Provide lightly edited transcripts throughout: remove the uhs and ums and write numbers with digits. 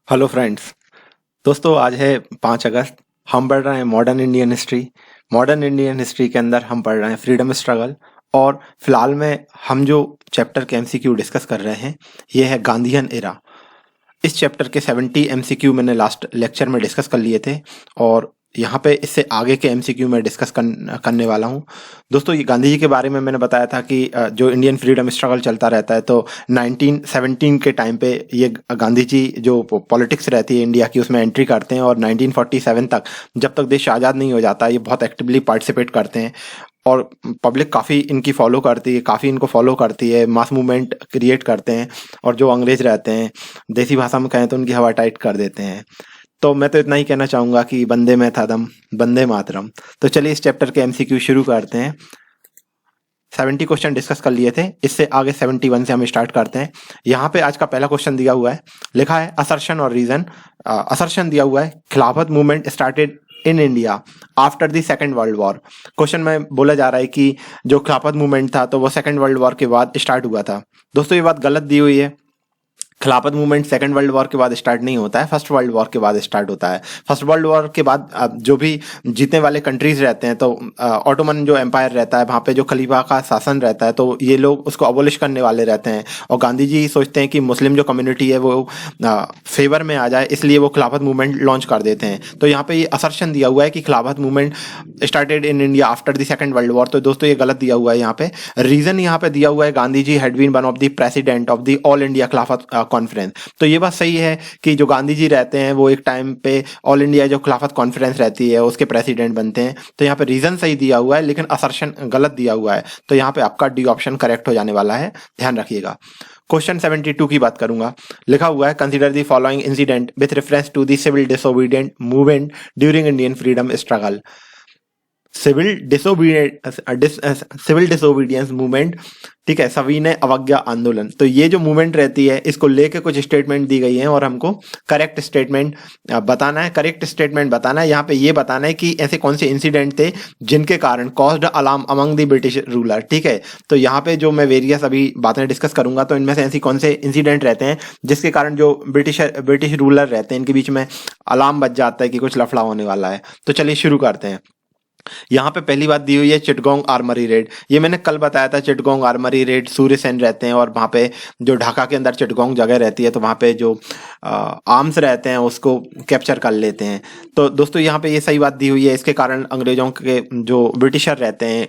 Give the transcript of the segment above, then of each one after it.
Hello friends. दोस्तों आज है 5 अगस्त। हम पढ़ रहे हैं modern Indian history. Modern Indian history के अंदर हम पढ़ रहे हैं फ्रीडम स्ट्रगल। और फिलहाल में हम जो चैप्टर के एमसीक्यू डिस्कस कर रहे हैं ये है गांधीयन एरा। इस चैप्टर के 70 एमसीक्यू मैंने लास्ट लेक्चर में डिस्कस कर लिए थे और यहाँ पे इससे आगे के एमसीक्यू में डिस्कस करने वाला हूँ। दोस्तों ये गांधी जी के बारे में मैंने बताया था कि जो इंडियन फ्रीडम स्ट्रगल चलता रहता है तो 1917 के टाइम पे ये गांधी जी जो पॉलिटिक्स रहती है इंडिया की उसमें एंट्री करते हैं और 1947 तक जब तक देश आज़ाद नहीं हो जाता ये बहुत एक्टिवली पार्टिसिपेट करते हैं और पब्लिक काफ़ी इनकी फॉलो करती है, काफ़ी इनको फॉलो करती है, मास मूवमेंट क्रिएट करते हैं और जो अंग्रेज रहते हैं देसी भाषा में कहें तो उनकी हवा टाइट कर देते हैं। तो मैं तो इतना ही कहना चाहूँगा कि वंदे मातरम, वंदे मातरम। तो चलिए इस चैप्टर के एमसीक्यू शुरू करते हैं। 70 क्वेश्चन डिस्कस कर लिए थे, इससे आगे 71 से हम स्टार्ट करते हैं। यहाँ पे आज का पहला क्वेश्चन दिया हुआ है, लिखा है असर्शन और रीजन। असर्शन दिया हुआ है खिलाफत movement started in India after the second world war. Question में बोला जा रहा है कि जो खिलाफत मूवमेंट था तो वो सेकेंड वर्ल्ड वॉर के बाद स्टार्ट हुआ था। दोस्तों ये बात गलत दी हुई है। खिलाफत मूवमेंट सेकेंड वर्ल्ड वॉर के बाद स्टार्ट नहीं होता है, फर्स्ट वर्ल्ड वॉर के बाद स्टार्ट होता है। फर्स्ट वर्ल्ड वॉर के बाद जो भी जीतने वाले कंट्रीज रहते हैं तो ऑटोमन जो एम्पायर रहता है वहाँ पे जो खलीफा का शासन रहता है तो ये लोग उसको अबोलिश करने वाले रहते हैं और गांधी जी सोचते हैं कि मुस्लिम जो कम्युनिटी है वो फेवर में आ जाए, इसलिए वो खिलाफत मूवमेंट लॉन्च कर देते हैं। तो यहाँ पे ये असर्शन दिया हुआ है कि खिलाफत movement started in India after the second world war. तो दोस्तों ये गलत दिया हुआ है। यहाँ पे रीजन यहाँ पे दिया हुआ है Gandhi ji had been one of the president of the all India Khilafat conference. तो ये बात सही है कि जो गांधी जी रहते हैं वो एक टाइम पे ऑल इंडिया जो खिलाफत कॉन्फ्रेंस रहती है उसके प्रेसिडेंट बनते हैं। तो यहाँ पे रीजन सही दिया हुआ है लेकिन असर्शन गलत दिया हुआ है। तो यहाँ पे आपका डी ऑप्शन करेक्ट हो जाने वाला है, ध्यान रखिएगा। क्वेश्चन 72 की बात करूंगा। लिखा हुआ है consider the following incident with reference to the civil disobedient movement during Indian freedom struggle. Civil disobedience movement, ठीक है, सविनय अवज्ञा आंदोलन। तो ये जो मूवमेंट रहती है इसको लेके कुछ स्टेटमेंट दी गई हैं और हमको करेक्ट स्टेटमेंट बताना है। करेक्ट स्टेटमेंट बताना है, यहाँ पे ये बताना है कि ऐसे कौन से इंसिडेंट थे जिनके कारण caused alarm among the British ruler. ठीक है, तो यहाँ पे जो मैं वेरियस अभी बातें डिस्कस करूंगा तो इनमें से ऐसी कौन से इंसिडेंट रहते हैं जिसके कारण जो ब्रिटिश रूलर रहते हैं इनके बीच में अलार्म बज जाता है कि कुछ लफड़ा होने वाला है। तो चलिए शुरू करते हैं। यहाँ पे पहली बात दी हुई है चिटगोंग आर्मरी रेड। ये मैंने कल बताया था, चिटगोंग आर्मरी रेड सूर्य सेन रहते हैं और वहाँ पे जो ढाका के अंदर चिटगोंग जगह रहती है तो वहाँ पे जो आर्म्स रहते हैं उसको कैप्चर कर लेते हैं। तो दोस्तों यहाँ पे ये सही बात दी हुई है, इसके कारण अंग्रेजों के जो ब्रिटिशर रहते हैं,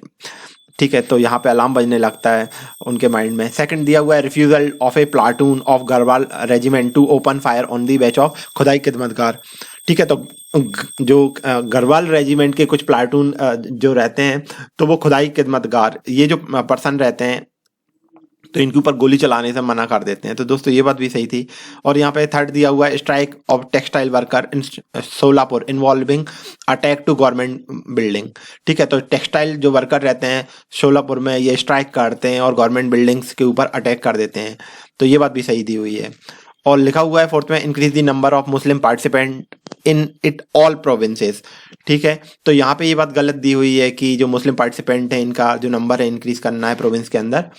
ठीक है, तो यहाँ पे अलार्म बजने लगता है उनके माइंड में। सेकंड दिया हुआ है refusal of a platoon of Garhwal regiment to open fire on the batch of Khudai Khidmatgar. ठीक है, तो जो गढ़वाल रेजिमेंट के कुछ प्लाटून जो रहते हैं तो वो खुदाई खिदमतगार ये जो पर्सन रहते हैं तो इनके ऊपर गोली चलाने से मना कर देते हैं। तो दोस्तों ये बात भी सही थी। और यहाँ पे थर्ड दिया हुआ है strike of textile worker in Solapur involving attack to government building. ठीक है, तो टेक्सटाइल जो वर्कर रहते हैं सोलापुर में ये स्ट्राइक करते हैं और गवर्नमेंट बिल्डिंग्स के ऊपर अटैक कर देते हैं। तो ये बात भी सही दी हुई है। और लिखा हुआ है फोर्थ में increase the number of Muslim participant in it all provinces. ठीक है, तो यहाँ पे ये बात गलत दी हुई है कि जो मुस्लिम पार्टिसिपेंट है इनका जो नंबर है इंक्रीज करना है प्रोविंस के अंदर।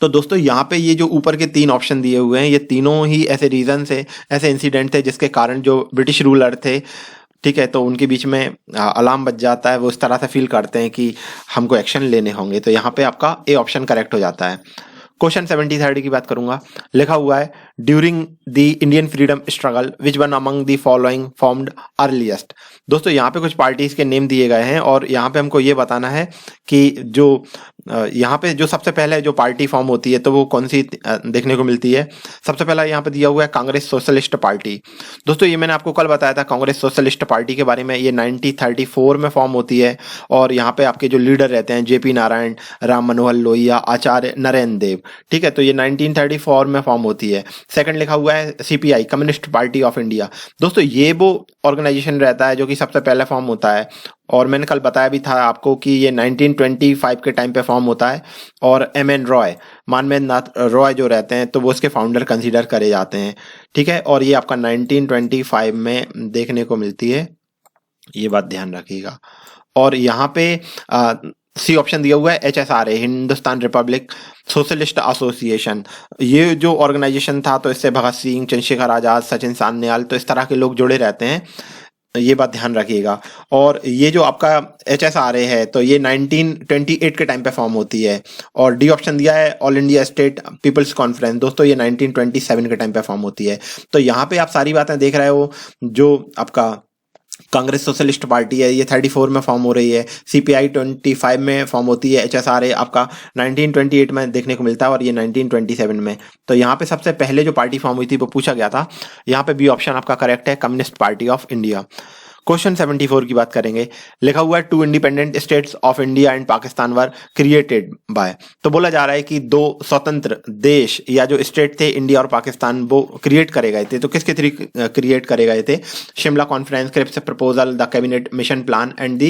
तो दोस्तों यहाँ पे ये जो ऊपर के 3 ऑप्शन दिए हुए हैं ये तीनों ही ऐसे रीजन थे, ऐसे इंसिडेंट थे जिसके कारण जो ब्रिटिश रूलर थे, ठीक है, तो उनके बीच में अलार्म बज जाता है, वो इस तरह से फील करते हैं कि हमको एक्शन लेने होंगे। तो यहाँ पे आपका ए ऑप्शन करेक्ट हो जाता है। क्वेश्चन 73 की बात करूंगा। लिखा हुआ है during the Indian freedom struggle which one among the following formed earliest. दोस्तों यहाँ पे कुछ पार्टीज के नेम दिए गए हैं और यहाँ पे हमको ये बताना है कि जो यहाँ पे जो सबसे पहले जो पार्टी फॉर्म होती है तो वो कौन सी देखने को मिलती है। सबसे पहला यहाँ पे दिया हुआ है कांग्रेस सोशलिस्ट पार्टी। दोस्तों ये मैंने आपको कल बताया था कांग्रेस सोशलिस्ट पार्टी के बारे में। ये 1934 में फॉर्म होती है और यहाँ पे आपके जो लीडर रहते हैं जेपी नारायण, राम मनोहर लोहिया, आचार्य नरेंद्र देव। ठीक है, तो ये 1934 में फॉर्म होती है। सेकंड लिखा हुआ है CPI communist party of India. दोस्तों ये वो ऑर्गेनाइजेशन रहता है जो कि सबसे पहले फॉर्म होता है और मैंने कल बताया भी था आपको कि ये 1925 के टाइम पे फॉर्म होता है और एम.एन. रॉय, मानवेंद्र नाथ रॉय जो रहते हैं तो वो उसके फाउंडर कंसीडर करे जाते हैं। ठीक है, और ये आपका 1925 में देखने को मिलती है, ये बात ध्यान रखिएगा। और यहाँ पे सी ऑप्शन दिया हुआ है HSRA, Hindustan Republic socialist association. ये जो ऑर्गेनाइजेशन था तो इससे भगत सिंह, चंद्रशेखर आजाद, सचिन सान्याल, तो इस तरह के लोग जुड़े रहते हैं, ये बात ध्यान रखिएगा। और ये जो आपका HSRA है तो ये 1928 के टाइम पे फॉर्म होती है। और डी ऑप्शन दिया है all India state people's conference, दोस्तों ये 1927 के टाइम पे फॉर्म होती है। तो यहाँ पे आप सारी बातें देख रहे हो, जो आपका कांग्रेस सोशलिस्ट पार्टी है ये 34 में फॉर्म हो रही है, CPI 25 में फॉर्म होती है, HSRA आपका 1928 में देखने को मिलता है और ये 1927 में। तो यहाँ पे सबसे पहले जो पार्टी फॉर्म हुई थी वो पूछा गया था, यहाँ पे बी ऑप्शन आपका करेक्ट है, communist party of India. Question 74 की बात करेंगे, लिखा हुआ है to independent states of India and Pakistan were created by. तो बोला जा रहा है कि दो स्वतंत्र देश या जो स्टेट थे इंडिया और पाकिस्तान वो क्रिएट करे गए थे। तो किसके थ्रू क्रिएट करे गए थे? Shimla conference, Cripps proposal, the cabinet mission plan and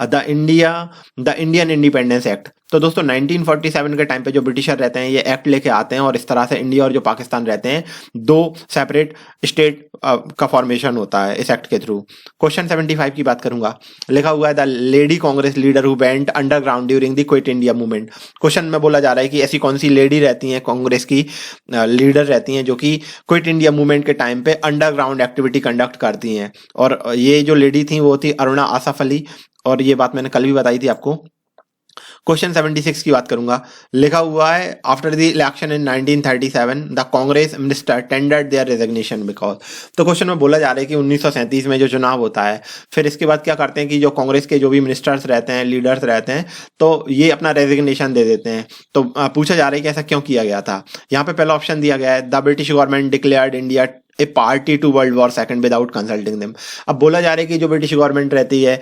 the Indian independence act. तो दोस्तों 1947 के टाइम पे जो ब्रिटिशर रहते हैं ये एक्ट लेके आते हैं और इस तरह से इंडिया और जो पाकिस्तान रहते हैं दो सेपरेट स्टेट का फॉर्मेशन होता है इस एक्ट के थ्रू। क्वेश्चन 75 की बात करूंगा, लिखा हुआ है the lady Congress leader who went underground during the quit India movement. Question में बोला जा रहा है कि ऐसी कौन सी लेडी रहती हैं, कांग्रेस की लीडर रहती हैं जो कि क्विट इंडिया मूवमेंट के टाइम पे अंडरग्राउंड एक्टिविटी कंडक्ट करती हैं। और ये जो लेडी थी वो थी अरुणा आसफ अली, और ये बात मैंने कल भी बताई थी आपको। क्वेश्चन 76 की बात करूंगा, लिखा हुआ है after the election in 1937 the Congress minister tendered their resignation because. तो क्वेश्चन में बोला जा रहा है कि 1937 में जो चुनाव होता है फिर इसके बाद क्या करते हैं कि जो कांग्रेस के जो भी मिनिस्टर्स रहते हैं, लीडर्स रहते हैं, तो ये अपना रेजिग्नेशन दे देते हैं। तो पूछा जा रहा है कि ऐसा क्यों किया गया था। यहाँ पे पहला ऑप्शन दिया गया है the British government declared India a party to world war second without consulting them. अब बोला जा रहा है कि जो ब्रिटिश गवर्नमेंट रहती है,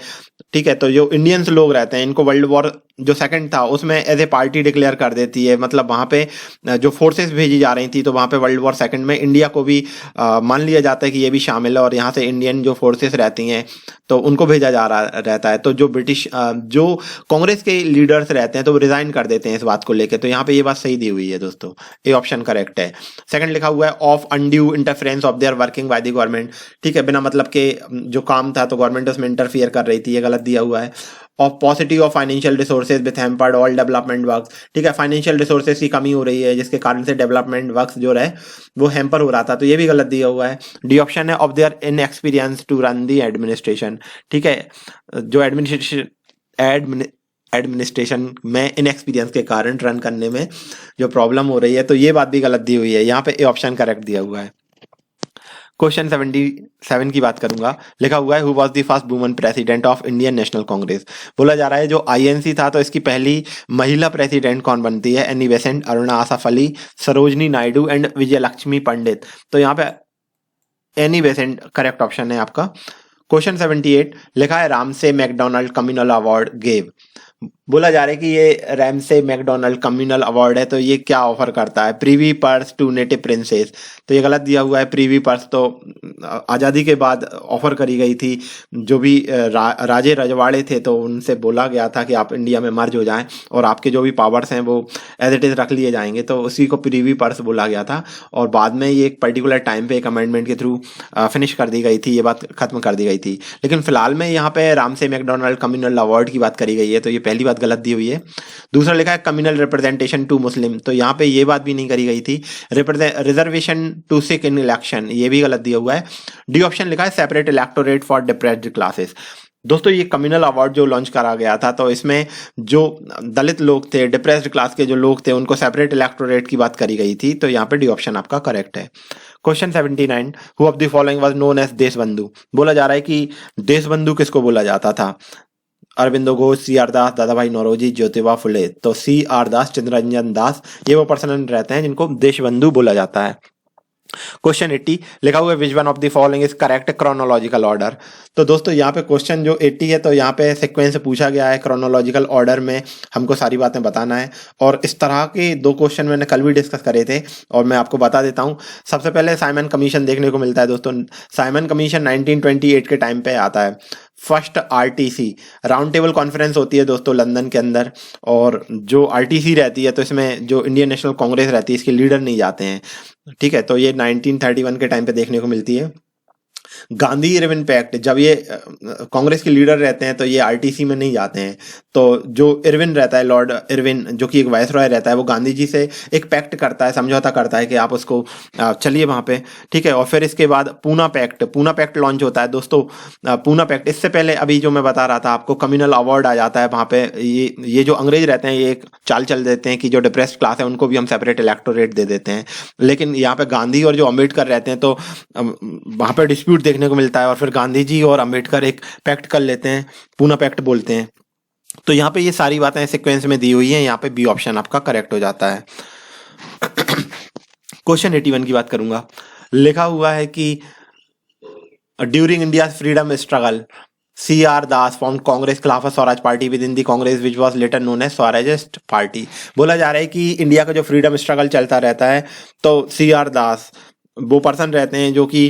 ठीक है, तो जो इंडियंस लोग रहते हैं इनको वर्ल्ड वॉर जो सेकंड था उसमें एज ए पार्टी डिक्लेयर कर देती है। मतलब वहां पे जो फोर्सेस भेजी जा रही थी तो वहां पे वर्ल्ड वॉर सेकंड में इंडिया को भी मान लिया जाता है कि ये भी शामिल है और यहाँ से इंडियन जो फोर्सेस रहती हैं तो उनको भेजा जा रहा रहता है। तो जो ब्रिटिश जो कांग्रेस के लीडर्स रहते हैं तो वो रिजाइन कर देते हैं इस बात को लेकर। तो यहाँ पे ये बात सही दी हुई है दोस्तों, ये ऑप्शन करेक्ट है। सेकंड लिखा हुआ है of undue interference of their working by the government, ठीक है, बिना मतलब के जो काम था तो गवर्नमेंट उसमें इंटरफियर कर रही थी, ये गलत दिया हुआ है। Of positive of financial resources with hampered all development works, ठीक है, फाइनेंशियल रिसोर्सेज की कमी हो रही है जिसके कारण से डेवलपमेंट वर्क्स जो रहे वो हैम्पर हो रहा था, तो ये भी गलत दिया हुआ है। डी ऑप्शन है of their inexperience to run the administration, ठीक है, जो एडमिनिस्ट्रेशन में इनएक्सपीरियंस के कारण रन करने में जो प्रॉब्लम हो रही है, तो ये बात भी गलत दी हुई है। यहाँ पे ए ऑप्शन करेक्ट दिया हुआ है। क्वेश्चन 77 की बात करूंगा, लिखा हुआ है who was the first woman president of Indian national Congress. बोला जा रहा है जो INC था तो इसकी पहली महिला प्रेसिडेंट कौन बनती है? Annie Besant, Aruna Asaf Ali, Sarojini Naidu and Vijayalakshmi Pandit. तो यहाँ पे एनी बेसेंट करेक्ट ऑप्शन है आपका। क्वेश्चन 78 लिखा है Ramsay McDonald communal award gave. बोला जा रहा है कि ये रैमसे मैकडोनाल्ड कम्युनल अवार्ड है तो ये क्या ऑफर करता है? Privy purse to native princes, तो ये गलत दिया हुआ है। प्रीवी पर्स तो आज़ादी के बाद ऑफर करी गई थी, जो भी राजे रजवाड़े थे तो उनसे बोला गया था कि आप इंडिया में मर्ज हो जाएं और आपके जो भी पावर्स हैं वो एज इट इज़ रख लिए जाएंगे, तो उसी को प्रीवी पर्स बोला गया था। और बाद में ये एक पर्टिकुलर टाइम पे एक अमेंडमेंट के थ्रू फिनिश कर दी गई थी, ये बात खत्म कर दी गई थी। लेकिन फिलहाल में यहाँ पे रामसे मैकडोनाल्ड कम्युनल अवार्ड की बात करी गई है, तो ये पहली बात गलत दी हुई है। दूसरा लिखा है कम्युनल रिप्रेजेंटेशन टू मुस्लिम, तो यहाँ पे ये बात भी नहीं करी गई थी। Reservation to Sikh in election, ये भी गलत दिया हुआ है। डी ऑप्शन लिखा है separate electorate for depressed classes. दोस्तों ये कम्युनल अवार्ड जो लॉन्च करा गया था तो इसमें जो दलित लोग थे, डिप्रेस्ड क्लास के जो लोग थे, उनको सेपरेट इलेक्टोरेट की बात करी गई थी, तो यहाँ पे डी ऑप्शन आपका करेक्ट है। Question 79 who of the following was known as Deshbandhu. बोला जा रहा है कि देशबंधु किसको बोला जाता था? अरविंदो घोष, CR दास, दादा भाई नौरोजी, ज्योतिबा फुले। तो CR दास, चित्तरंजन दास, ये वो पर्सन रहते हैं जिनको देशबंधु बोला जाता है। क्वेश्चन 80 लिखा हुआ है which one of the following is correct chronological order. तो दोस्तों यहाँ पे क्वेश्चन जो 80 है तो यहाँ पे सीक्वेंस से पूछा गया है, क्रोनोलॉजिकल ऑर्डर में हमको सारी बातें बताना है। और इस तरह के दो क्वेश्चन मैंने कल भी डिस्कस करे थे और मैं आपको बता देता हूँ। सबसे पहले साइमन कमीशन देखने को मिलता है दोस्तों। साइमन कमीशन 1928 के टाइम पे आता है। First RTC round table conference होती है दोस्तों लंदन के अंदर, और जो RTC रहती है तो इसमें जो इंडियन नेशनल कांग्रेस रहती है इसके लीडर नहीं जाते हैं, ठीक है, तो ये 1931 के टाइम पे देखने को मिलती है। गांधी इरविन पैक्ट, जब ये कांग्रेस के लीडर रहते हैं तो ये आरटीसी में नहीं जाते हैं, तो जो इरविन रहता है, लॉर्ड इरविन, जो कि एक वायसरॉय रहता है, वो गांधी जी से एक पैक्ट करता है, समझौता करता है कि आप उसको चलिए वहां पे, ठीक है। और फिर इसके बाद पूना पैक्ट लॉन्च होता है दोस्तों। पूना पैक्ट, इससे पहले अभी जो मैं बता रहा था आपको, कम्युनल अवार्ड आ जाता है वहां पे। ये जो अंग्रेज रहते हैं ये एक चाल चल देते हैं कि जो डिप्रेस्ड क्लास है उनको भी हम सेपरेट इलेक्टोरेट दे देते हैं, लेकिन यहाँ पे गांधी और जो अम्बेडकर रहते हैं तो वहां पे डिस्प्यूट देखने को मिलता है, और फिर गांधी जी और अम्बेडकर एक पैक्ट कर लेते हैं, पूना पैक्ट बोलते हैं। तो यहाँ पे ये सारी बातें सीक्वेंस में दी हुई हैं, यहाँ पे बी ऑप्शन आपका करेक्ट हो जाता है। क्वेश्चन 81 की बात करूंगा। लिखा हुआ है कि during India freedom struggle C.R. Das form Congress Khilafat Swaraj party within the Congress which was later known as Swarajist party. बोला जा रहा है कि इंडिया का जो फ्रीडम स्ट्रगल चलता रहता है तो C.R. दास वो पर्सन रहते हैं जो कि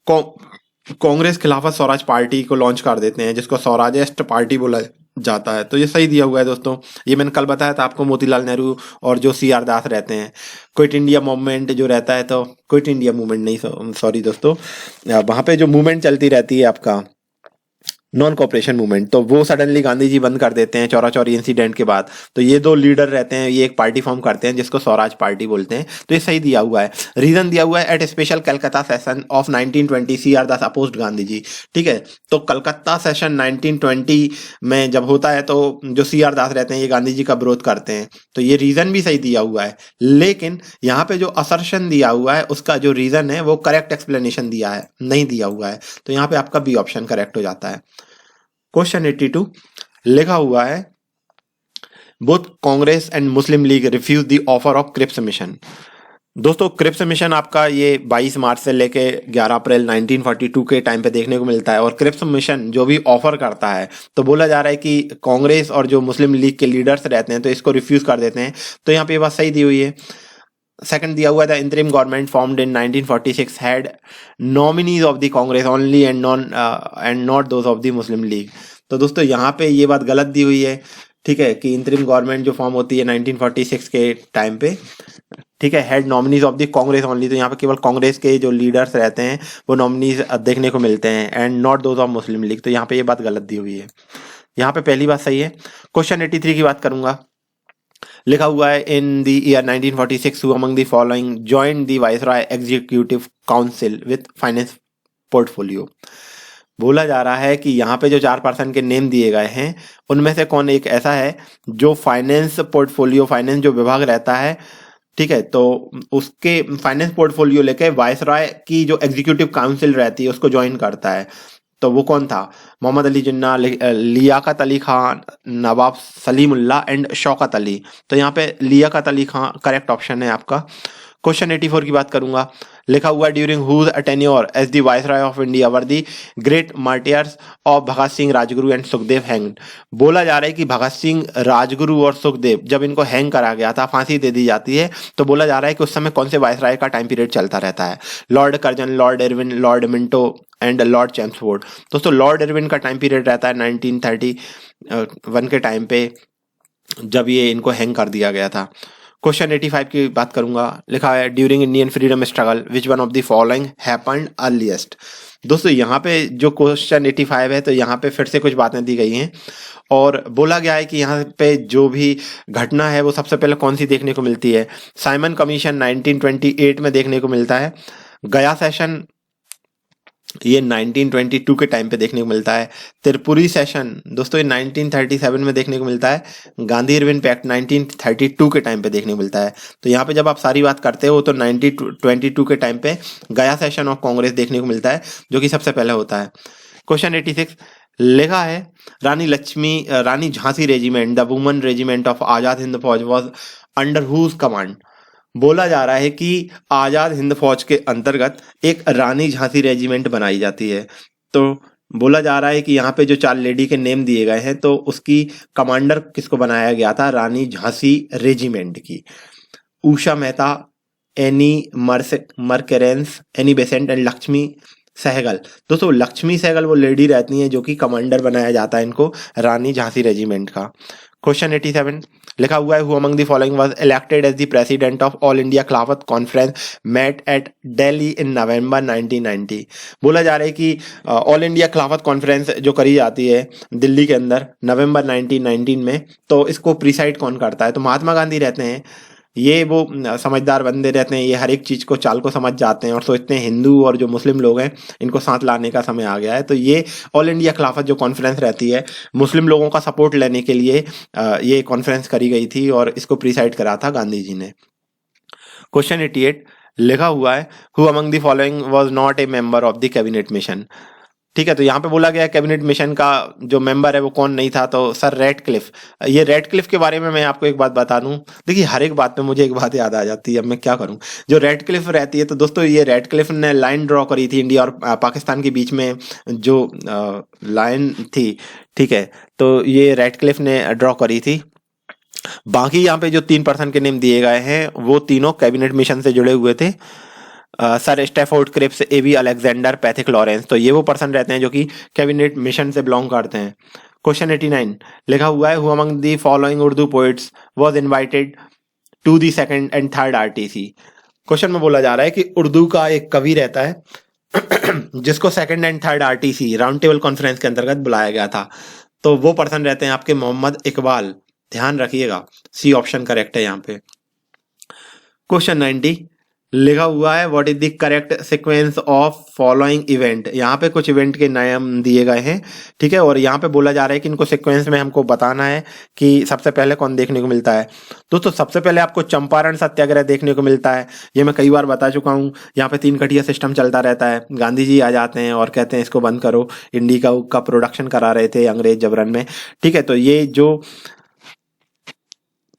कांग्रेस खिलाफत स्वराज पार्टी को लॉन्च कर देते हैं, जिसको स्वराजिस्ट पार्टी बोला जाता है। तो ये सही दिया हुआ है दोस्तों। ये मैंने कल बताया था आपको, मोतीलाल नेहरू और जो C.R. दास रहते हैं। क्विट इंडिया मूवमेंट जो रहता है, तो क्विट इंडिया मूवमेंट नहीं, सॉरी दोस्तों, वहां पे जो मूवमेंट चलती रहती है आपका नॉन कॉपरेशन मूवमेंट, तो वो सडनली गांधी जी बंद कर देते हैं चौरा चौरी इंसिडेंट के बाद। तो ये दो लीडर रहते हैं, ये एक पार्टी फॉर्म करते हैं जिसको स्वराज पार्टी बोलते हैं। तो ये सही दिया हुआ है। रीजन दिया हुआ है at special Calcutta session of 1920 C.R. Das opposed Gandhi ji, ठीक है। तो कलकत्ता सेशन 1920 में जब होता है तो जो C.R. दास रहते हैं ये गांधी जी का विरोध करते हैं। तो ये रीजन भी सही दिया हुआ है, लेकिन यहाँ पे जो असर्शन दिया हुआ है उसका जो रीजन है वो करेक्ट एक्सप्लेनेशन दिया है, नहीं दिया हुआ है। तो यहाँ पे आपका बी ऑप्शन करेक्ट हो जाता है। क्वेश्चन 82 लिखा हुआ है both Congress and Muslim League refuse the offer of Cripps mission. दोस्तों क्रिप्स मिशन आपका ये 22 मार्च से लेके 11 अप्रैल 1942 के टाइम पे देखने को मिलता है। और क्रिप्स मिशन जो भी ऑफर करता है तो बोला जा रहा है कि कांग्रेस और जो मुस्लिम लीग के लीडर्स रहते हैं तो इसको रिफ्यूज कर देते हैं। तो यहाँ पे ये बात सही दी हुई है। सेकंड दिया हुआ है the interim government formed in 1946 had nominees of the Congress only and not those of the Muslim league. तो दोस्तों यहाँ पे ये बात गलत दी हुई है, ठीक है, कि इंटरिम गवर्नमेंट जो फॉर्म होती है 1946 के टाइम पे, ठीक है, head nominees of the Congress only. तो यहाँ पे केवल कांग्रेस के जो लीडर्स रहते हैं वो नॉमिनीज देखने को मिलते हैं, and not those of Muslim league. तो यहाँ पे ये बात गलत दी हुई है। यहाँ पे पहली बात सही है। क्वेश्चन 83 की बात करूंगा। लिखा हुआ है in the year 1946 who among the following joined the viceroy executive council with finance portfolio. बोला जा रहा है कि यहाँ पे जो 4 पर्सन के नेम दिए गए हैं उनमें से कौन एक ऐसा है जो फाइनेंस पोर्टफोलियो, फाइनेंस जो विभाग रहता है, ठीक है, तो उसके फाइनेंस पोर्टफोलियो लेके वाइसरॉय की जो एग्जीक्यूटिव काउंसिल रहती है उसको ज्वाइन करता है। तो वो कौन था? मोहम्मद अली जिन्ना, लियाकत अली खान, नवाब सलीमुल्लाह एंड शौकत अली। तो यहाँ पे लियाकत अली खान करेक्ट ऑप्शन है आपका। क्वेश्चन 84 की बात करूंगा। लिखा हुआ during whose tenure as the viceroy of India were the great martyrs of Bhagat Singh, Rajguru and Sukhdev hanged. बोला जा रहा है कि भगत सिंह, राजगुरु और सुखदेव जब इनको हैंग करा गया था, फांसी दे दी जाती है, तो बोला जा रहा है कि उस समय कौन से वाइसरॉय का टाइम पीरियड चलता रहता है? Lord Curzon, Lord Irwin, Lord Minto and Lord Chelmsford. दोस्तों लॉर्ड इरविन का टाइम पीरियड रहता है 1931 के टाइम पे, जब ये इनको हैंग कर दिया गया था। क्वेश्चन 85 की बात करूंगा। लिखा है during Indian freedom struggle which one of the following happened earliest. दोस्तों यहाँ पे जो क्वेश्चन 85 है तो यहाँ पे फिर से कुछ बातें दी गई हैं और बोला गया है कि यहाँ पे जो भी घटना है वो सबसे पहले कौन सी देखने को मिलती है? साइमन कमीशन 1928 में देखने को मिलता है। गया सेशन ये 1922 के टाइम पे देखने को मिलता है। त्रिपुरी सेशन दोस्तों ये 1937 में देखने को मिलता है। गांधी इरविन पैक्ट 1932 के टाइम पे देखने को मिलता है। तो यहाँ पे जब आप सारी बात करते हो तो 1922 के टाइम पे गया सेशन ऑफ कांग्रेस देखने को मिलता है, जो कि सबसे पहले होता है। क्वेश्चन 86 लिखा है Rani Jhansi regiment the women regiment of Azad Hind Fauj was under whose command. बोला जा रहा है कि आजाद हिंद फौज के अंतर्गत एक रानी झांसी रेजिमेंट बनाई जाती है। तो बोला जा रहा है कि यहाँ पे जो 4 लेडी के नेम दिए गए हैं तो उसकी कमांडर किसको बनाया गया था? रानी झांसी रेजिमेंट की Usha Mehta, Annie Mascarene, Annie Besant and Lakshmi Sahgal. दोस्तों लक्ष्मी सहगल वो लेडी रहती हैं जो कि कमांडर बनाया जाता है इनको रानी झांसी रेजिमेंट का। क्वेश्चन 87 लिखा हुआ है, who among the following was elected as the president of all India Khilafat conference met at Delhi in November 1990। बोला जा रहा है कि ऑल इंडिया खिलाफत कॉन्फ्रेंस जो करी जाती है दिल्ली के अंदर नवंबर 1919 में, तो इसको प्रिसाइड कौन करता है? तो महात्मा गांधी रहते हैं। ये वो समझदार बंदे रहते हैं, ये हर एक चीज को चाल को समझ जाते हैं और सोचते हैं हिंदू और जो मुस्लिम लोग हैं इनको साथ लाने का समय आ गया है। तो ये ऑल इंडिया खिलाफत जो कॉन्फ्रेंस रहती है, मुस्लिम लोगों का सपोर्ट लेने के लिए ये कॉन्फ्रेंस करी गई थी और इसको प्रिसाइड करा था गांधी जी ने। क्वेश्चन 88 लिखा हुआ है, who among the following was not a member of the cabinet mission. ठीक है, तो यहाँ पे बोला गया कैबिनेट मिशन का जो मेंबर है वो कौन नहीं था? तो सर रेडक्लिफ। ये रेडक्लिफ के बारे में मैं आपको एक बात बता दूं। देखिए हर एक बात पे मुझे एक बात याद आ जाती है, अब मैं क्या करूं। जो रेडक्लिफ रहती है, तो दोस्तों ये रेडक्लिफ ने लाइन ड्रॉ करी थी इंडिया और पाकिस्तान के बीच में जो लाइन थी, ठीक है, तो ये रेडक्लिफ ने ड्रॉ करी थी। बाकी यहाँ पे जो 3 पर्सन के नेम दिए गए हैं वो तीनों कैबिनेट मिशन से जुड़े हुए थे। सर स्टेफोर्ड क्रिप्स, एवी अलेक्जेंडर, पैथिक लॉरेंस, तो ये वो पर्सन रहते हैं जो कि कैबिनेट मिशन से बिलोंग करते हैं। क्वेश्चन 89 लिखा हुआ है, who among the following Urdu poets was invited to the second and third RTC. Question में बोला जा रहा है कि उर्दू का एक कवि रहता है जिसको second and third RTC round table conference के अंतर्गत बुलाया गया था। तो वो पर्सन रहते हैं आपके मोहम्मद इकबाल। ध्यान रखिएगा, सी ऑप्शन करेक्ट है यहाँ पे। क्वेश्चन 90 लिखा हुआ है, what is the correct sequence of following event. यहाँ पे कुछ इवेंट के नाम दिए गए हैं, ठीक है, और यहाँ पे बोला जा रहा है कि इनको सीक्वेंस में हमको बताना है कि सबसे पहले कौन देखने को मिलता है। दोस्तों सबसे पहले आपको चंपारण सत्याग्रह देखने को मिलता है। ये मैं कई बार बता चुका हूँ। यहाँ पे 3 कटिया सिस्टम चलता रहता है। गांधी जी आ जाते हैं और कहते हैं इसको बंद करो। इंडिका का प्रोडक्शन करा रहे थे अंग्रेज जबरन में, ठीक है। तो ये जो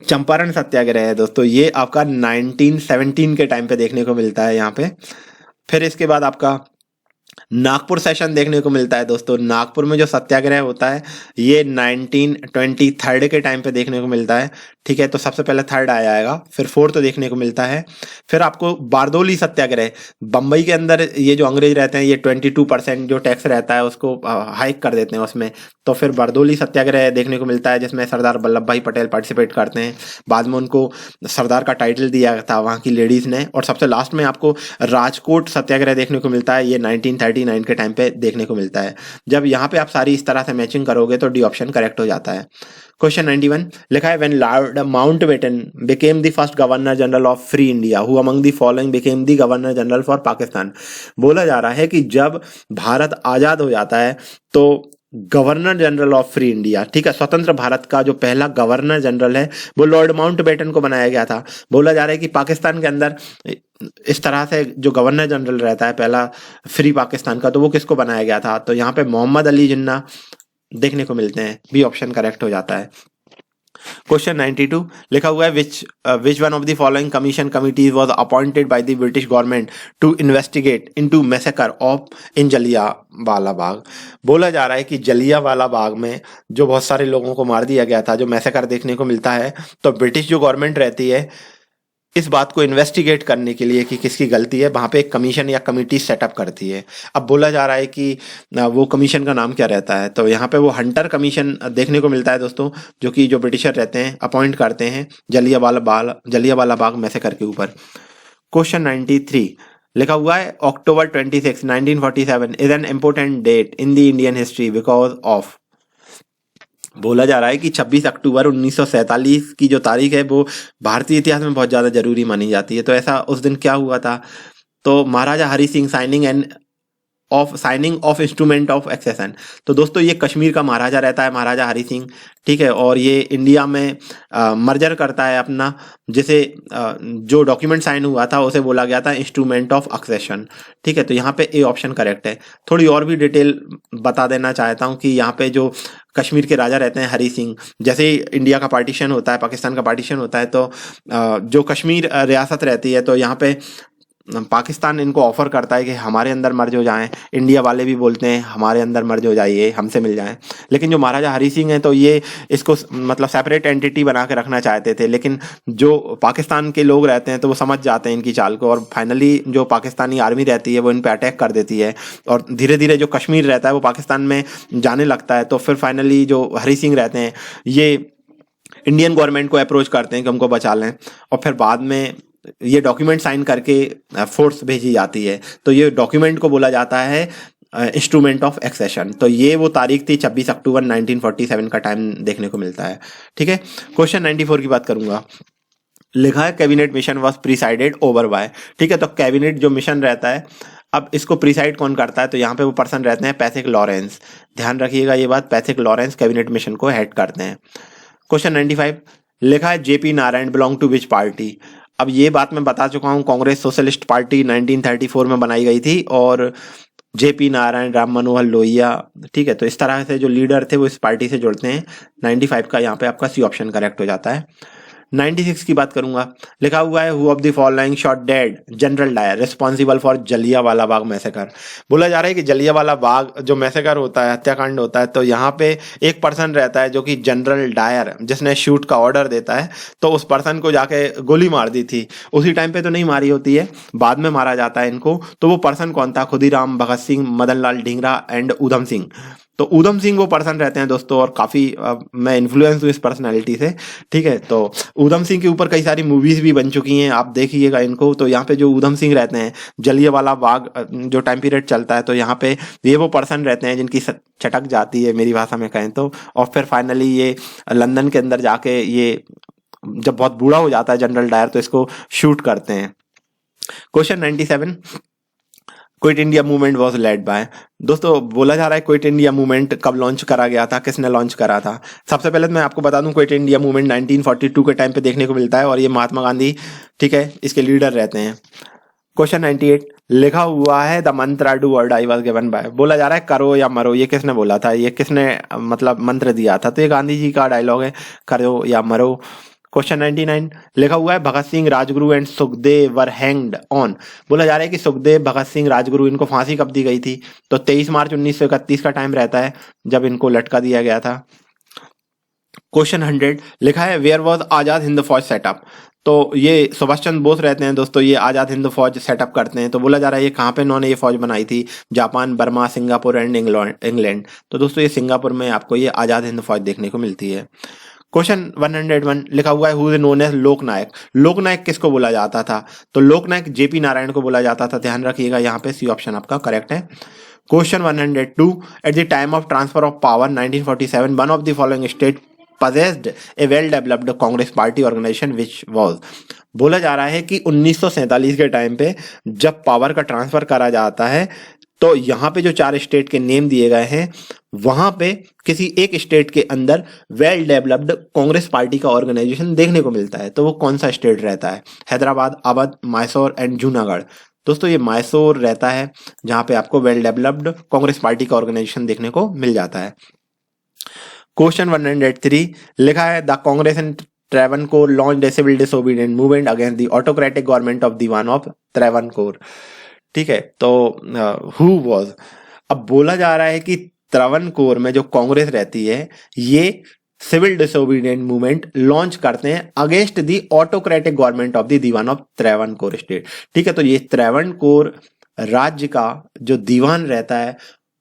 चंपारण सत्याग्रह है दोस्तों, ये आपका 1917 के टाइम पे देखने को मिलता है यहाँ पे। फिर इसके बाद आपका नागपुर सेशन देखने को मिलता है दोस्तों। नागपुर में जो सत्याग्रह होता है ये 1923 के टाइम पे देखने को मिलता है, ठीक है। तो सबसे पहले थर्ड आ जाएगा, फिर फोर्थ देखने को मिलता है। फिर आपको बारदोली सत्याग्रह, बंबई के अंदर ये जो अंग्रेज रहते हैं ये 22% जो टैक्स रहता है उसको हाइक कर देते हैं उसमें। तो फिर बारदोली सत्याग्रह देखने को मिलता है जिसमें सरदार वल्लभ भाई पटेल पार्टिसिपेट करते हैं। बाद में उनको सरदार का टाइटल दिया था वहाँ की लेडीज ने। और सबसे लास्ट में आपको राजकोट सत्याग्रह देखने को मिलता है, ये 1939 के टाइम पे देखने को मिलता है। जब यहाँ पे आप सारी इस तरह से मैचिंग करोगे तो डी ऑप्शन करेक्ट हो जाता है। क्वेश्चन 91 लिखा है, when Lord Mountbatten became the first governor general of free India, who among the following became the governor general for Pakistan. बोला जा रहा है कि जब भारत आजाद हो जाता है तो governor general of free India, ठीक है, स्वतंत्र भारत का जो पहला गवर्नर जनरल है वो लॉर्ड माउंटबेटन को बनाया गया था। बोला जा रहा है कि पाकिस्तान के अंदर इस तरह से जो गवर्नर जनरल रहता है पहला फ्री पाकिस्तान का, तो वो किसको बनाया गया था? तो यहाँ पे मोहम्मद अली जिन्ना देखने को मिलते हैं। बी ऑप्शन करेक्ट हो जाता है। क्वेश्चन 92 लिखा हुआ है, which one of the following commission committees was appointed by the British government to investigate into massacre of in Jallianwala Bagh. बोला जा रहा है कि जलियांवाला बाग में जो बहुत सारे लोगों को मार दिया गया था, जो मैसेकर देखने को मिलता है, तो ब्रिटिश जो गवर्नमेंट रहती है इस बात को इन्वेस्टिगेट करने के लिए कि किसकी गलती है, वहां पे एक कमीशन या कमिटी सेटअप करती है। अब बोला जा रहा है कि वो कमीशन का नाम क्या रहता है? तो यहाँ पे वो हंटर कमीशन देखने को मिलता है दोस्तों, जो कि जो ब्रिटिशर रहते हैं अपॉइंट करते हैं जलियांवाला बाग मैसेकर के ऊपर। क्वेश्चन 93 लिखा हुआ है, October 26 1947 is an important date in the Indian history because of. बोला जा रहा है कि 26 अक्टूबर 1947 की जो तारीख है वो भारतीय इतिहास में बहुत ज़्यादा जरूरी मानी जाती है। तो ऐसा उस दिन क्या हुआ था? तो Maharaja Hari Singh signing of instrument of accession. तो दोस्तों ये कश्मीर का महाराजा रहता है, महाराजा हरि सिंह, ठीक है, और ये इंडिया में मर्जर करता है अपना, जिसे जो डॉक्यूमेंट साइन हुआ था उसे बोला गया था इंस्ट्रूमेंट ऑफ एक्सेशन, ठीक है। तो यहाँ पे ए ऑप्शन करेक्ट है। थोड़ी और भी डिटेल बता देना चाहता हूँ कि यहाँ पे जो कश्मीर के राजा रहते हैं हरि सिंह, जैसे ही इंडिया का पार्टीशन होता है, पाकिस्तान का पार्टीशन होता है, तो जो कश्मीर रियासत रहती है, तो यहाँ पे पाकिस्तान इनको ऑफर करता है कि हमारे अंदर मर्ज हो जाएं। इंडिया वाले भी बोलते हैं हमारे अंदर मर्ज हो जाइए, हमसे मिल जाएं। लेकिन जो महाराजा हरि सिंह हैं तो ये इसको मतलब सेपरेट एंटिटी बना के रखना चाहते थे, लेकिन जो पाकिस्तान के लोग रहते हैं तो वो समझ जाते हैं इनकी चाल को, और फाइनली जो पाकिस्तानी आर्मी रहती है वो इन पे अटैक कर देती है, और धीरे धीरे जो कश्मीर रहता है वो पाकिस्तान में जाने लगता है। तो फिर फाइनली जो हरि सिंह रहते हैं ये इंडियन गवर्नमेंट को अप्रोच करते हैं कि हमको बचा लें, और फिर बाद में ये डॉक्यूमेंट साइन करके फोर्स भेजी जाती है। तो ये डॉक्यूमेंट को बोला जाता है इंस्ट्रूमेंट ऑफ एक्सेशन। तो ये वो तारीख थी 26 अक्टूबर 1947 का टाइम देखने को मिलता है। ठीक है, क्वेश्चन 94 की बात करूंगा। लिखा है cabinet mission was presided over bye. ठीक है, तो कैबिनेट जो मिशन रहता है, अब इसको प्रिसाइड कौन करता है, तो यहाँ पे वो पर्सन रहते हैं पैथिक लॉरेंस। ध्यान रखिएगा ये बात, पैथिक लॉरेंस कैबिनेट मिशन को हेड करते हैं। क्वेश्चन 95 लिखा है JP Narayan belong to which party. अब ये बात मैं बता चुका हूँ, कांग्रेस सोशलिस्ट पार्टी 1934 में बनाई गई थी, और जेपी नारायण, राम मनोहर लोहिया, ठीक है, तो इस तरह से जो लीडर थे वो इस पार्टी से जुड़ते हैं। 95 का यहाँ पे आपका सी ऑप्शन करेक्ट हो जाता है। 96 की बात करूंगा। लिखा हुआ है who of the following shot dead general Dyer responsible for Jallianwala Bagh massacre. बोला जा रहा है कि जलियांवाला बाग जो मैसेकर होता है, हत्याकांड होता है, तो यहाँ पे एक पर्सन रहता है जो कि जनरल डायर, जिसने शूट का ऑर्डर देता है, तो उस पर्सन को जाके गोली मार दी थी। उसी टाइम पे तो नहीं मारी होती है, बाद में मारा जाता है इनको। तो वो पर्सन कौन था? खुदीराम, भगत सिंह, मदन लाल ढींगरा एंड ऊधम सिंह। तो ऊधम सिंह वो पर्सन रहते हैं दोस्तों, और काफी मैं इन्फ्लुएंस हूँ इस पर्सनैलिटी से। ठीक है, तो ऊधम सिंह के ऊपर कई सारी मूवीज भी बन चुकी हैं, आप देखिएगा इनको। तो यहाँ पे जो ऊधम सिंह रहते हैं, जलियांवाला बाग जो टाइम पीरियड चलता है, तो यहाँ पे ये वो पर्सन रहते हैं जिनकी चटक जाती है मेरी भाषा में कहें तो, और फिर फाइनली ये लंदन के अंदर जाके ये जब बहुत बूढ़ा हो जाता है जनरल डायर, तो इसको शूट करते हैं। Question 97 quit India movement was led by. दोस्तों बोला जा रहा है क्विट इंडिया मूवमेंट कब लॉन्च करा गया था, किसने लॉन्च करा था? सबसे पहले मैं आपको बता दूं, क्विट इंडिया मूवमेंट 1942 के टाइम पे देखने को मिलता है, और ये महात्मा गांधी, ठीक है, इसके लीडर रहते हैं। क्वेश्चन 98 लिखा हुआ है द मंत्र डू और डाई वाज गिवन बाय। बोला जा रहा है करो या मरो, ये किसने बोला था, ये किसने मतलब मंत्र दिया था? तो ये गांधी जी का डायलॉग है, करो या मरो। क्वेश्चन 99 लिखा हुआ है Bhagat Singh, Rajguru and Sukhdev were hanged on. बोला जा रहा है कि सुखदेव, भगत सिंह, राजगुरु, इनको फांसी कब दी गई थी? तो 23 मार्च 1931 का टाइम रहता है जब इनको लटका दिया गया था। क्वेश्चन 100 लिखा है वेयर वॉज आजाद हिंद फौज सेटअप। तो ये सुभाष चंद्र बोस रहते हैं दोस्तों, ये आजाद हिंद फौज सेटअप करते हैं। तो बोला जा रहा है ये कहाँ पे इन्होंने ये फौज बनाई थी? Japan, Burma, Singapore and England. तो दोस्तों ये सिंगापुर में आपको ये आजाद हिंद फौज देखने को मिलती है। क्वेश्चन 101 लिखा हुआ है हु इज नोन एज लोकनायक। लोकनायक किसको बोला जाता था? तो लोकनायक जेपी नारायण को बोला जाता था। ध्यान रखिएगा यहाँ पे सी ऑप्शन आपका करेक्ट है। Question 102 at the time of transfer of power 1947 one of the following state possessed a well developed Congress party organisation which was। बोला जा रहा है कि 1947 के टाइम पे जब पावर का ट्रांसफर करा जाता है, तो यहाँ पे जो 4 स्टेट के नेम दिए गए हैं, वहां पे किसी एक स्टेट के अंदर वेल डेवलप्ड कांग्रेस पार्टी का ऑर्गेनाइजेशन देखने को मिलता है। तो वो कौन सा स्टेट रहता है? हैदराबाद, अवध, मैसूर एंड जूनागढ़। दोस्तों ये मैसूर रहता है जहां पे आपको वेल डेवलप्ड कांग्रेस पार्टी का ऑर्गेनाइजेशन देखने को मिल जाता है। क्वेश्चन 103 लिखा है the Congress and Travancore launch a civil disobedient movement against the autocratic government of Dewan of Travancore. ठीक है, तो हु वाज। अब बोला जा रहा है कि ट्रेवनकोर में जो कांग्रेस रहती है, ये सिविल डिसोबीडिएंट मूवमेंट लॉन्च करते हैं against the autocratic government of the Dewan of Travancore state. ठीक है, तो ये ट्रेवनकोर राज्य का जो दीवान रहता है,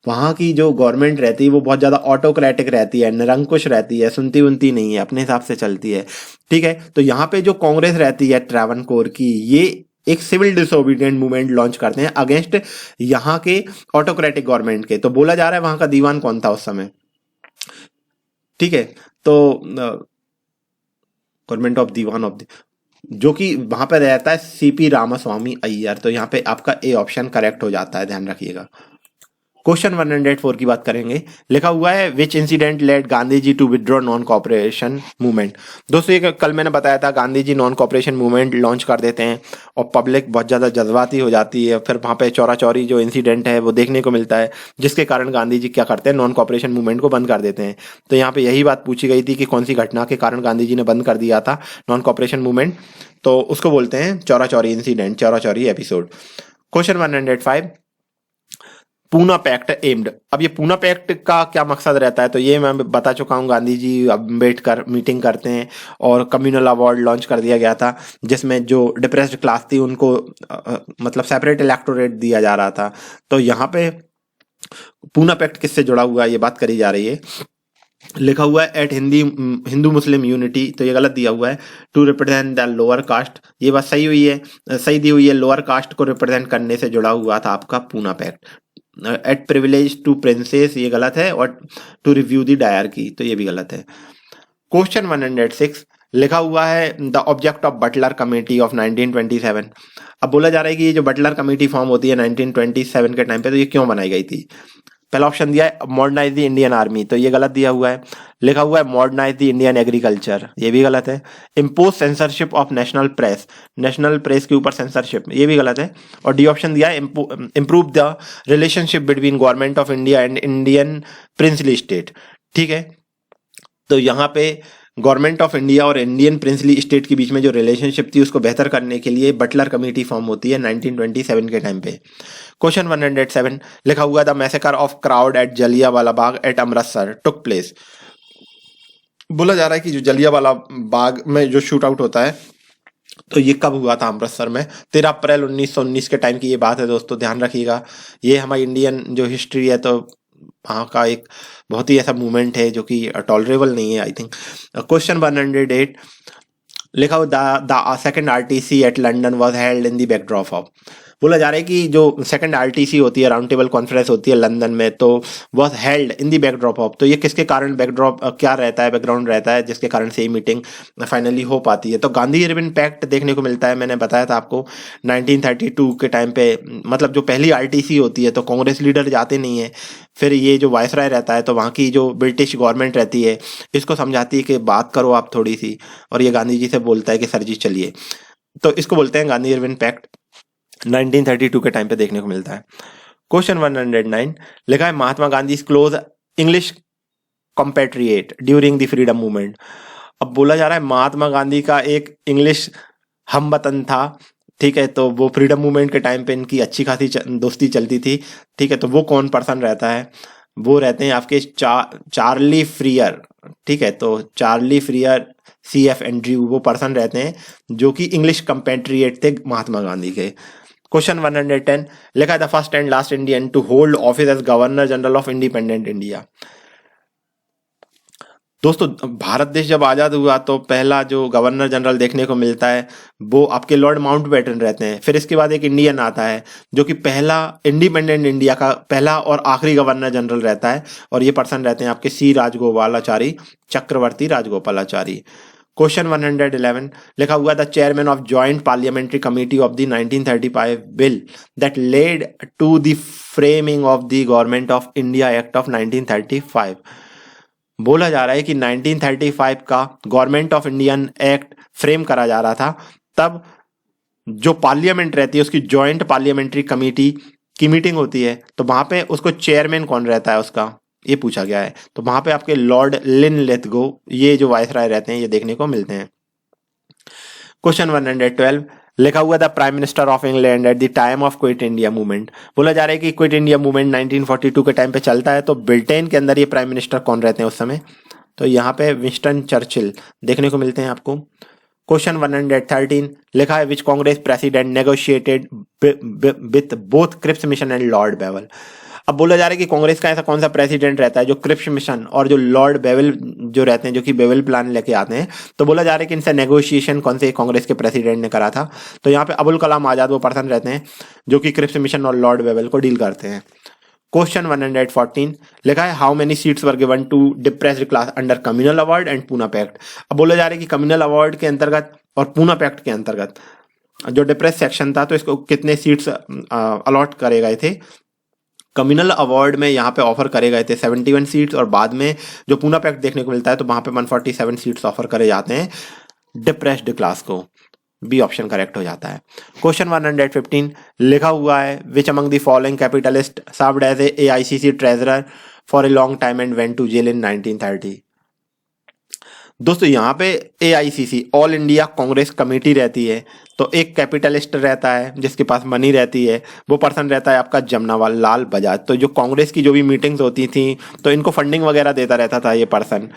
वहां की जो गवर्नमेंट रहती है वो बहुत ज्यादा ऑटोक्रेटिक रहती है, निरंकुश रहती है, सुनती उनती नहीं है, अपने हिसाब से चलती है। ठीक है, तो यहाँ पे जो कांग्रेस रहती है ट्रेवनकोर की, ये एक सिविल डिसोबीडिएंट मूवमेंट लॉन्च करते हैं अगेंस्ट यहाँ के ऑटोक्रेटिक गवर्नमेंट के। तो बोला जा रहा है वहां का दीवान कौन था उस समय? ठीक है, तो गवर्नमेंट ऑफ दीवान ऑफ जो कि वहां पे रहता है सीपी रामास्वामी अय्यर। तो यहाँ पे आपका ए ऑप्शन करेक्ट हो जाता है, ध्यान रखिएगा। क्वेश्चन 104 की बात करेंगे। लिखा हुआ है which incident led Gandhi ji to withdraw non cooperation movement. दोस्तों ये कल मैंने बताया था, Gandhi ji non cooperation movement launch कर देते हैं और पब्लिक बहुत ज्यादा जज्बाती हो जाती है। फिर वहां पे चौरा चौरी जो इंसिडेंट है वो देखने को मिलता है, जिसके कारण गांधी जी क्या करते हैं, नॉन कॉपरेशन मूवमेंट को बंद कर देते हैं। तो यहाँ पे यही बात पूछी गई थी कि कौन सी घटना के कारण गांधी जी ने बंद कर दिया था नॉन कॉपरेशन मूवमेंट। तो उसको बोलते हैं Chaura Chauri incident, Chaura Chauri episode. Question 105 Poona pact aimed. अब ये पूना पैक्ट का क्या मकसद रहता है? तो ये मैं बता चुका हूँ, गांधी जी अम्बेडकर मीटिंग करते हैं और कम्युनल अवार्ड लॉन्च कर दिया गया था, जिसमें जो डिप्रेस्ड क्लास थी उनको मतलब सेपरेट इलेक्टोरेट दिया जा रहा था। तो यहाँ पे पूना पैक्ट किससे जुड़ा हुआ है ये बात करी जा रही है। लिखा हुआ है एट हिंदू मुस्लिम यूनिटी, तो ये गलत दिया हुआ है। To represent the lower caste, ये बात सही हुई है, सही दी हुई है। लोअर कास्ट को रिप्रेजेंट करने से जुड़ा हुआ था आपका Poona pact. At privilege to princes, ये गलत है। और टू रिव्यू द डायरकी, तो ये भी गलत है। क्वेश्चन 106 लिखा हुआ है the object of Butler committee of 1927। अब बोला जा रहा है कि ये जो बटलर कमेटी फॉर्म होती है 1927 के टाइम पे, तो ये क्यों बनाई गई थी? पहला ऑप्शन दिया है मॉडर्नाइज द इंडियन आर्मी, तो ये गलत दिया हुआ है। लिखा हुआ है मॉडर्नाइज द इंडियन एग्रीकल्चर, ये भी गलत है। Impose censorship of national press, national press के ऊपर सेंसरशिप, ये भी गलत है। और डी ऑप्शन दिया है improve the relationship between government of India and Indian princely state. ठीक है, तो यहाँ पे गवर्नमेंट ऑफ इंडिया और इंडियन प्रिंसली स्टेट के बीच में जो रिलेशनशिप थी उसको बेहतर करने के लिए बटलर कमेटी फॉर्म होती है 1927 के टाइम पे। क्वेश्चन 107 लिखा हुआ the massacre of crowd at Jallianwala Bagh at Amritsar took place. बोला जा रहा है कि जो जलियांवाला बाग में जो शूट आउट होता है, तो ये कब हुआ था अमृतसर में? 13 अप्रैल 1919 के टाइम की ये बात है दोस्तों, ध्यान रखिएगा। ये हमारी इंडियन जो हिस्ट्री है, तो वहाँ का एक बहुत ही ऐसा मूवमेंट है जो कि टॉलरेबल नहीं है, आई थिंक। क्वेश्चन 108 लिखा हुआ the second RTC at London was held in the backdrop of. बोला जा रहा है कि जो सेकंड आरटीसी होती है, राउंड टेबल कॉन्फ्रेंस होती है लंदन में, तो was held in the backdrop of, तो ये किसके कारण बैकड्रॉप क्या रहता है, बैकग्राउंड रहता है जिसके कारण से ये मीटिंग फाइनली हो पाती है? तो गांधी इरविन पैक्ट देखने को मिलता है। मैंने बताया था आपको 1932 के टाइम पे, मतलब जो पहली आरटीसी होती है तो कांग्रेस लीडर जाते नहीं है, फिर ये जो वायसराय रहता है तो वहाँ की जो ब्रिटिश गवर्नमेंट रहती है इसको समझाती है कि बात करो आप थोड़ी सी, और ये गांधी जी से बोलता है कि सर जी चलिए, तो इसको बोलते हैं गांधी इरविन पैक्ट। 1932 के टाइम पे देखने को मिलता है। क्वेश्चन 109 लिखा है Mahatma Gandhi close English compatriot during the freedom movement. अब बोला जा रहा है महात्मा गांधी का एक इंग्लिश हमवतन था, ठीक है, तो वो फ्रीडम मूवमेंट के टाइम पे इनकी अच्छी खासी दोस्ती चलती थी। ठीक है, तो वो कौन पर्सन रहता है? वो रहते हैं आपके चार्ली फ्रियर। ठीक है, तो चार्ली फ्रियर CF एंड्रयू वो पर्सन रहते हैं जो कि इंग्लिश कंपेट्रिएट थे महात्मा गांधी के। क्वेश्चन 110 लिखा है the first and last Indian to hold office as governor general of independent India. दोस्तों, भारत देश जब आज़ाद हुआ तो पहला जो गवर्नर जनरल देखने को मिलता है वो आपके लॉर्ड माउंटबेटन रहते हैं। फिर इसके बाद एक इंडियन आता है जो कि पहला इंडिपेंडेंट इंडिया का पहला और आखिरी गवर्नर जनरल रहता है, और ये पर्सन रहते हैं आपके C राजगोपालाचारी, चक्रवर्ती राजगोपालाचारी। क्वेश्चन 111 लिखा हुआ the chairman of joint parliamentary committee of the 1935 bill that led to the framing of the government of India act of 1935। बोला जा रहा है कि 1935 का government of Indian act frame करा जा रहा था, तब जो पार्लियामेंट रहती है उसकी जॉइंट पार्लियामेंट्री कमेटी की मीटिंग होती है, तो वहां पे उसको चेयरमैन कौन रहता है उसका, ये पूछा गया है। तो वहां पे आपके लॉर्ड लिनलिथगो ये जो वायसराय रहते हैं ये देखने को मिलते हैं। क्वेश्चन 112 लिखा हुआ था prime minister of England eight the time of quit India movement. बोला जा रहा है कि क्विट इंडिया मूवमेंट 1942 के टाइम पे चलता है, तो ब्रिटेन के अंदर ये प्राइम मिनिस्टर कौन रहते हैं उस समय? तो यहाँ पे विंस्टन चर्चिल देखने को मिलते हैं आपको। क्वेश्चन 113 लिखा है which Congress president negotiated with both Cripps mission and Lord Wavell. अब बोला जा रहा है कि कांग्रेस का ऐसा कौन सा प्रेसिडेंट रहता है जो क्रिप्स मिशन और जो लॉर्ड बेवल जो रहते हैं जो कि बेवल प्लान लेके आते हैं, तो बोला जा रहा है कि इनसे नेगोशिएशन कौन से कांग्रेस के प्रेसिडेंट ने करा था? तो यहाँ पे अबुल कलाम आजाद वो पर्सन रहते हैं जो कि क्रिप्स मिशन और लॉर्ड बेवल को डील करते हैं। क्वेश्चन 114 लिखा है how many seats were given to depressed class under communal award and Poona pact. अब बोला जा रहा है कि कम्युनल अवार्ड के अंतर्गत और पूना पैक्ट के अंतर्गत जो डिप्रेस सेक्शन था तो इसको कितने सीट्स अलॉट करे गए थे? कम्युनल अवार्ड में यहाँ पे ऑफर करे गए थे 71 सीट्स, और बाद में जो पूना पैक्ट देखने को मिलता है तो वहां पे 147 सीट्स ऑफर करे जाते हैं डिप्रेस्ड क्लास को। बी ऑप्शन करेक्ट हो जाता है। क्वेश्चन 115 लिखा हुआ है which among the following capitalist served as a AICC treasurer for a long time and went to jail in 1930। दोस्तों यहाँ पे AICC all India Congress committee रहती है, तो एक कैपिटलिस्ट रहता है जिसके पास मनी रहती है, वो पर्सन रहता है आपका जमनालाल लाल बजाज। तो जो कांग्रेस की जो भी मीटिंग्स होती थी तो इनको फंडिंग वगैरह देता रहता था ये पर्सन,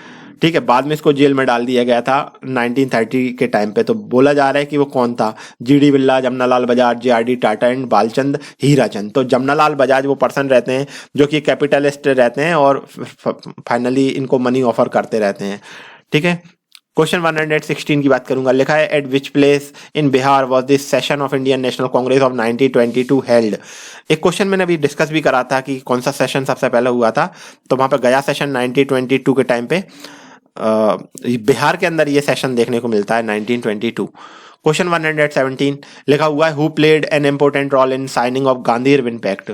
ठीक है। बाद में इसको जेल में डाल दिया गया था 1930 के टाइम पे। तो बोला जा रहा है कि वो कौन था, GD Birla, Jamnalal Bajaj, JRD Tata and Balchand Hirachand. तो जमनालाल बजाज वो पर्सन रहते हैं जो कि कैपिटलिस्ट रहते हैं और फाइनली इनको मनी ऑफर करते रहते हैं, ठीक है। क्वेश्चन 116 की बात करूंगा। लिखा है at which place in Bihar was this session of Indian national Congress of 1922 held. एक क्वेश्चन मैंने अभी डिस्कस भी करा था कि कौन सा सेशन सबसे पहले हुआ था, तो वहां पे गया सेशन 1922 के टाइम पे बिहार के अंदर ये सेशन देखने को मिलता है 1922। क्वेश्चन 117 लिखा हुआ है who played an important role in signing of Gandhi Irwin pact.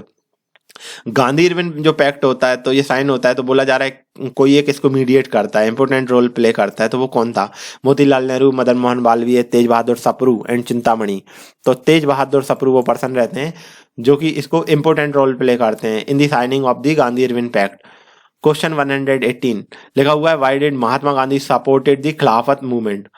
Gandhi Irwin जो पैक्ट होता है तो ये साइन होता है, तो बोला जा रहा है कोई एक इसको मीडिएट करता है, इंपोर्टेंट रोल प्ले करता है, तो वो कौन था? मोतीलाल नेहरू, मदन मोहन मालवीय, तेज बहादुर सप्रू एंड चिंतामणि। तो तेज बहादुर सप्रू वो पर्सन रहते हैं जो कि इसको इंपोर्टेंट रोल प्ले करते हैं in the signing of the Gandhi Irwin pact. Question 118 लिखा हुआ है why did Mahatma Gandhi supported the Khilafat movement.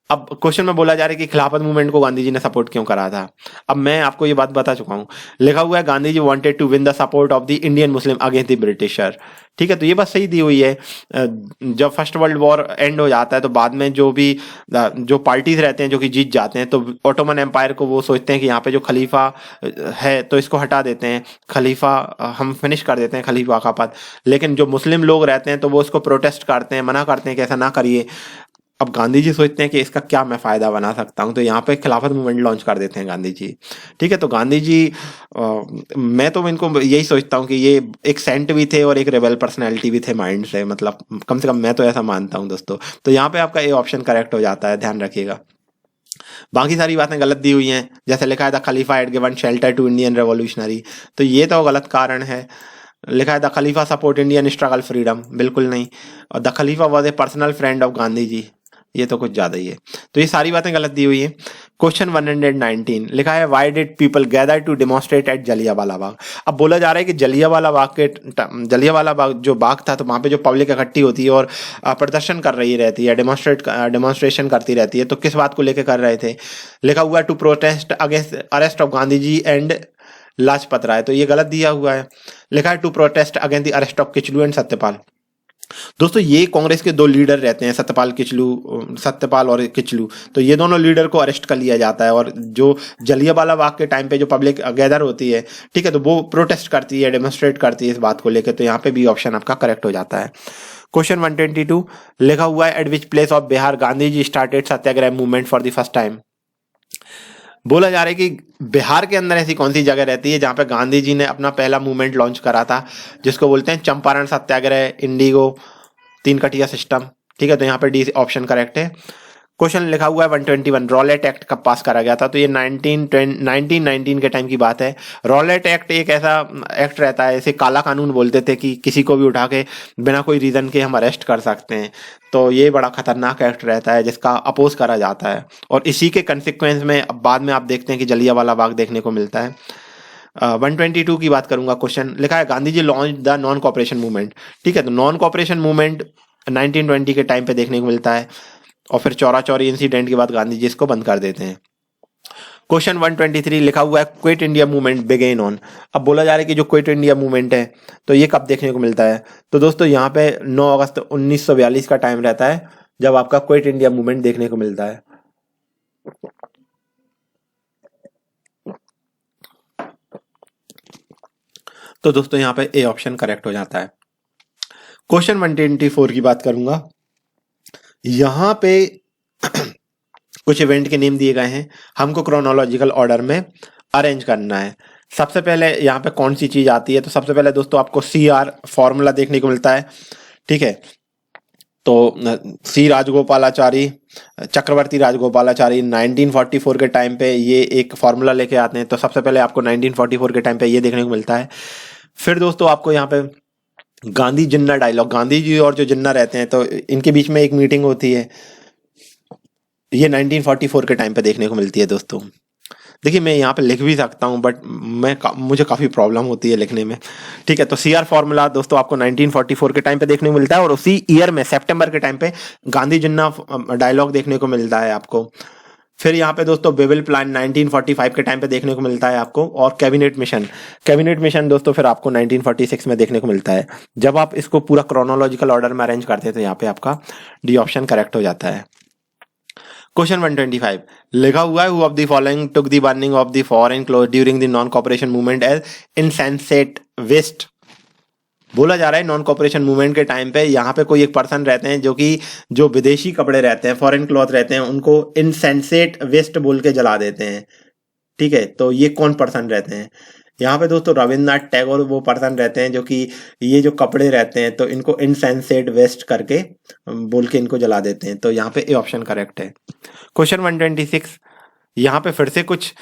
अब क्वेश्चन में बोला जा रहा है कि खिलाफत मूवमेंट को गांधी जी ने सपोर्ट क्यों करा था। अब मैं आपको ये बात बता चुका हूं। लिखा हुआ है Gandhi ji wanted to win the support of the Indian Muslim against the Britisher, ठीक है। तो ये बात सही दी हुई है। जब फर्स्ट वर्ल्ड वॉर एंड हो जाता है तो बाद में जो पार्टीज रहते हैं जो कि जीत जाते हैं, तो ऑटोमन एम्पायर को वो सोचते हैं कि यहाँ पे जो खलीफा है तो इसको हटा देते हैं, खलीफा हम फिनिश कर देते हैं खलीफा का पद। लेकिन जो मुस्लिम लोग रहते हैं तो वो उसको प्रोटेस्ट करते हैं, मना करते हैं कि ऐसा ना करिए। अब गांधी जी सोचते हैं कि इसका क्या मैं फायदा बना सकता हूं, तो यहाँ पे खिलाफत मूवमेंट लॉन्च कर देते हैं गांधी जी, ठीक है। तो गांधी जी मैं तो इनको यही सोचता हूँ कि ये एक सेंट भी थे और एक रेबल पर्सनैलिटी भी थे माइंड से, मतलब कम से कम मैं तो ऐसा मानता हूँ दोस्तों। तो यहाँ पे आपका ये ऑप्शन करेक्ट हो जाता है, ध्यान रखिएगा। बाकी सारी बातें गलत दी हुई हैं, जैसे लिखा है the khalifa had given shelter to Indian revolutionary, तो ये तो गलत कारण है। लिखा है the khalifa support Indian struggle freedom, बिल्कुल नहीं। और the khalifa was a personal friend of Gandhi ji, ये तो कुछ ज्यादा ही है। तो ये सारी बातें गलत दी हुई है। क्वेश्चन 119 लिखा है why did people gather to demonstrate at Jallianwala Bagh. अब बोला जा रहा है कि जलियांवाला बाग जो बाग था, तो वहां पे जो पब्लिक इकट्ठी होती है और प्रदर्शन कर रही रहती है, डेमोन्स्ट्रेशन करती रहती है, तो किस बात को लेकर कर रहे थे? लिखा हुआ to protest against arrest of Gandhi ji and Lajpat Rai, तो ये गलत दिया हुआ है। लिखा है to protest against the arrest of Kitchlew and Satyapal. दोस्तों ये कांग्रेस के दो लीडर रहते हैं, सत्यपाल और किचलू। तो ये दोनों लीडर को अरेस्ट कर लिया जाता है, और जो जलियांवाला बाग के टाइम पे जो पब्लिक गैदर होती है, ठीक है, तो वो प्रोटेस्ट करती है, डेमोन्स्ट्रेट करती है इस बात को लेकर। तो यहाँ पे भी ऑप्शन आपका करेक्ट हो जाता है। क्वेश्चन 122 लिखा हुआ है at which place of Bihar Gandhi ji started satyagraha movement for the first time. बोला जा रहा है कि बिहार के अंदर ऐसी कौन सी जगह रहती है जहां पे गांधी जी ने अपना पहला मूवमेंट लॉन्च करा था, जिसको बोलते हैं चंपारण सत्याग्रह, इंडिगो, तीन कटिया सिस्टम, ठीक है। तो यहाँ पे डी ऑप्शन करेक्ट है। क्वेश्चन लिखा हुआ है 121 रॉलेट एक्ट कब पास करा गया था, तो ये 1919 के टाइम की बात है। रॉलेट एक्ट एक ऐसा एक्ट रहता है, इसे काला कानून बोलते थे, कि किसी को भी उठा के बिना कोई रीजन के हम अरेस्ट कर सकते हैं। तो ये बड़ा खतरनाक एक्ट रहता है जिसका अपोज करा जाता है, और इसी के कंसिक्वेंस में अब बाद में आप देखते हैं कि जलियांवाला बाग देखने को मिलता है। 122 की बात करूंगा। क्वेश्चन लिखा है Gandhi ji launch the non cooperation movement, ठीक है। तो नॉन कॉपरेशन मूवमेंट 1920 के टाइम पे देखने को मिलता है, और फिर चौरा चौरी इंसिडेंट के बाद गांधी जी इसको बंद कर देते हैं। क्वेश्चन 123 लिखा हुआ है quit India movement began on. अब बोला जा रहा है कि जो क्विट इंडिया मूवमेंट है तो ये कब देखने को मिलता है, तो दोस्तों यहाँ पे 9 अगस्त 1942 का टाइम रहता है जब आपका क्विट इंडिया मूवमेंट देखने को मिलता है। तो दोस्तों यहाँ पे ए ऑप्शन करेक्ट हो जाता है। क्वेश्चन 124 की बात करूंगा। यहां पे कुछ इवेंट के नेम दिए गए हैं, हमको क्रोनोलॉजिकल ऑर्डर में अरेंज करना है। सबसे पहले यहाँ पे कौन सी चीज आती है, तो सबसे पहले दोस्तों आपको CR फॉर्मूला देखने को मिलता है, ठीक है। तो सी राजगोपालाचारी, चक्रवर्ती राजगोपालाचारी 1944 के टाइम पे ये एक फॉर्मूला लेके आते हैं। तो सबसे पहले आपको 1944 के टाइम पे ये देखने को मिलता है। फिर दोस्तों आपको यहाँ पे गांधी जिन्ना डायलॉग, गांधी जी और जो जिन्ना रहते हैं तो इनके बीच में एक मीटिंग होती है, ये 1944 के टाइम पे देखने को मिलती है दोस्तों। देखिए मैं यहाँ पे लिख भी सकता हूँ बट मुझे काफ़ी प्रॉब्लम होती है लिखने में। ठीक है, तो सीआर फॉर्मूला दोस्तों आपको 1944 के टाइम पे देखने को मिलता है और उसी ईयर में सितंबर के टाइम पे गांधी जिन्ना डायलॉग देखने को मिलता है आपको। फिर यहाँ पे दोस्तों बेबल प्लान 1945 के टाइम पे देखने को मिलता है आपको। और कैबिनेट मिशन दोस्तों फिर आपको 1946 में देखने को मिलता है। जब आप इसको पूरा क्रोनोलॉजिकल ऑर्डर में अरेंज करते हैं तो यहाँ पे आपका डी ऑप्शन करेक्ट हो जाता है। क्वेश्चन 125 लिखा हुआ है who of the following took the burning of the foreign cloth during the non cooperation movement as insensate waste. बोला जा रहा है नॉन कॉपरेशन मूवमेंट के टाइम पे यहाँ पे कोई एक पर्सन रहते हैं जो कि जो विदेशी कपड़े रहते हैं, फॉरेन क्लॉथ रहते हैं, उनको इनसेंसेट वेस्ट बोल के जला देते हैं। ठीक है, तो ये कौन पर्सन रहते हैं? यहाँ पे दोस्तों रविन्द्रनाथ टैगोर वो पर्सन रहते हैं जो कि ये जो कपड़े रहते हैं तो इनको इनसेंसेट वेस्ट करके बोल के इनको जला देते हैं। तो यहाँ पे ए ऑप्शन करेक्ट है। क्वेश्चन 126 यहाँ पे फिर से कुछ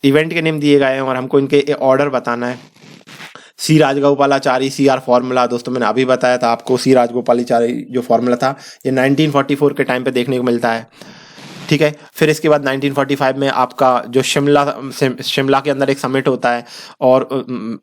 इवेंट के नेम दिए गए हैं और हमको इनके ऑर्डर बताना है। सी राजगोपालाचारी सीआर फॉर्मूला दोस्तों मैंने अभी बताया था आपको। सी राजगोपालाचारी जो फॉर्मूला था ये 1944 के टाइम पे देखने को मिलता है। ठीक है, फिर इसके बाद 1945 में आपका जो शिमला के अंदर एक समिट होता है और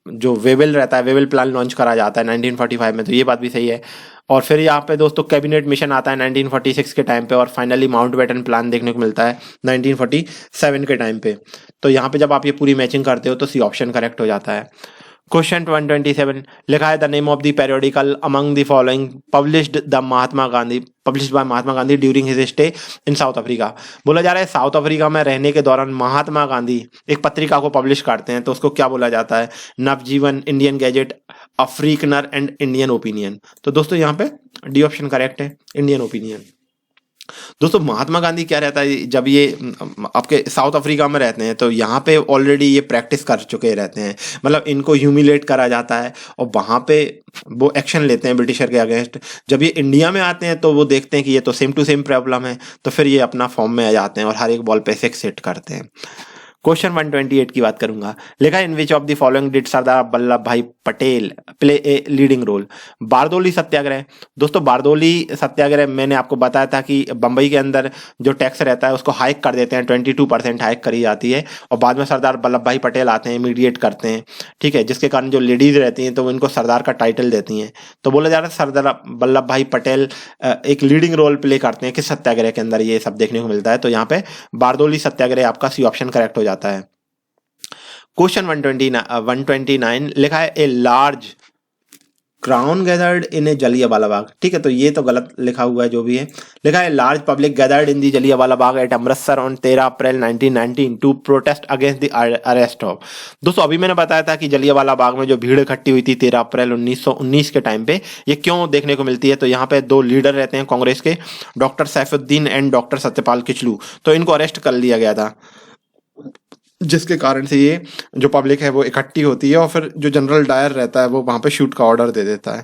जो वेबल रहता है, वेबल प्लान लॉन्च करा जाता है 1945 में, तो ये बात भी सही है। और फिर यहाँ पे दोस्तों कैबिनेट मिशन आता है 1946 के टाइम पे और फाइनली माउंटबेटन प्लान देखने को मिलता है 1947 के टाइम पे। तो यहाँ पे जब आप ये पूरी मैचिंग करते हो तो सी ऑप्शन करेक्ट हो जाता है। क्वेश्चन 127 लिखा है the name of the periodical among the following published by Mahatma Gandhi during his stay in South Africa. बोला जा रहा है साउथ अफ्रीका में रहने के दौरान महात्मा गांधी एक पत्रिका को पब्लिश करते हैं तो उसको क्या बोला जाता है? Navajivan, Indian gazette, Afrikaner and Indian opinion. तो दोस्तों यहाँ पे डी ऑप्शन करेक्ट है, इंडियन ओपिनियन। दोस्तों महात्मा गांधी क्या रहता है, जब ये आपके साउथ अफ्रीका में रहते हैं तो यहाँ पे ऑलरेडी ये प्रैक्टिस कर चुके रहते हैं, मतलब इनको ह्यूमिलेट करा जाता है और वहाँ पे वो एक्शन लेते हैं ब्रिटिशर के अगेंस्ट। जब ये इंडिया में आते हैं तो वो देखते हैं कि ये तो सेम टू सेम प्रॉब्लम है, तो फिर ये अपना फॉर्म में आ जाते हैं और हर एक बॉल पे सिक्स हिट करते हैं। क्वेश्चन 128 की बात करूंगा। लिखा है in which of the following did Sardar Vallabh Bhai Patel play a leading role. Bardoli Satyagraha दोस्तों, बारदोली सत्याग्रह मैंने आपको बताया था कि बंबई के अंदर जो टैक्स रहता है उसको हाइक कर देते हैं, 22% हाइक करी जाती है और बाद में सरदार वल्लभ भाई पटेल आते हैं, मीडिएट करते हैं। ठीक है, जिसके कारण जो लेडीज रहती हैं तो वो इनको सरदार का टाइटल देती हैं। तो बोला जा रहा है सरदार वल्लभ भाई पटेल एक लीडिंग रोल प्ले करते हैं किस सत्याग्रह के अंदर, ये सब देखने को मिलता है। तो यहाँ पे बारदोली सत्याग्रह आपका सी ऑप्शन करेक्ट हो जाता है। क्वेश्चन 129 लिखा है a large crowd gathered in a Jallianwala Bagh. ठीक है, तो ये तो गलत लिखा हुआ है, जो भी है लिखा है large public gathered in the Jallianwala Bagh at Amritsar on 13 April 1919 to protest against the arrest of. दोस्तों अभी मैंने बताया था कि जलियांवाला बाग में जो भीड़ इकट्ठी हुई थी 13 अप्रैल 1919 के टाइम पे, ये क्यों देखने को मिलती है? तो यहाँ पे दो लीडर रहते हैं कांग्रेस के, doctor Saifuddin and doctor Satyapal Kitchlew, तो इनको अरेस्ट कर लिया गया था, जिसके कारण से ये जो पब्लिक है वो इकट्ठी होती है और फिर जो जनरल डायर रहता है वो वहां पे शूट का ऑर्डर दे देता है।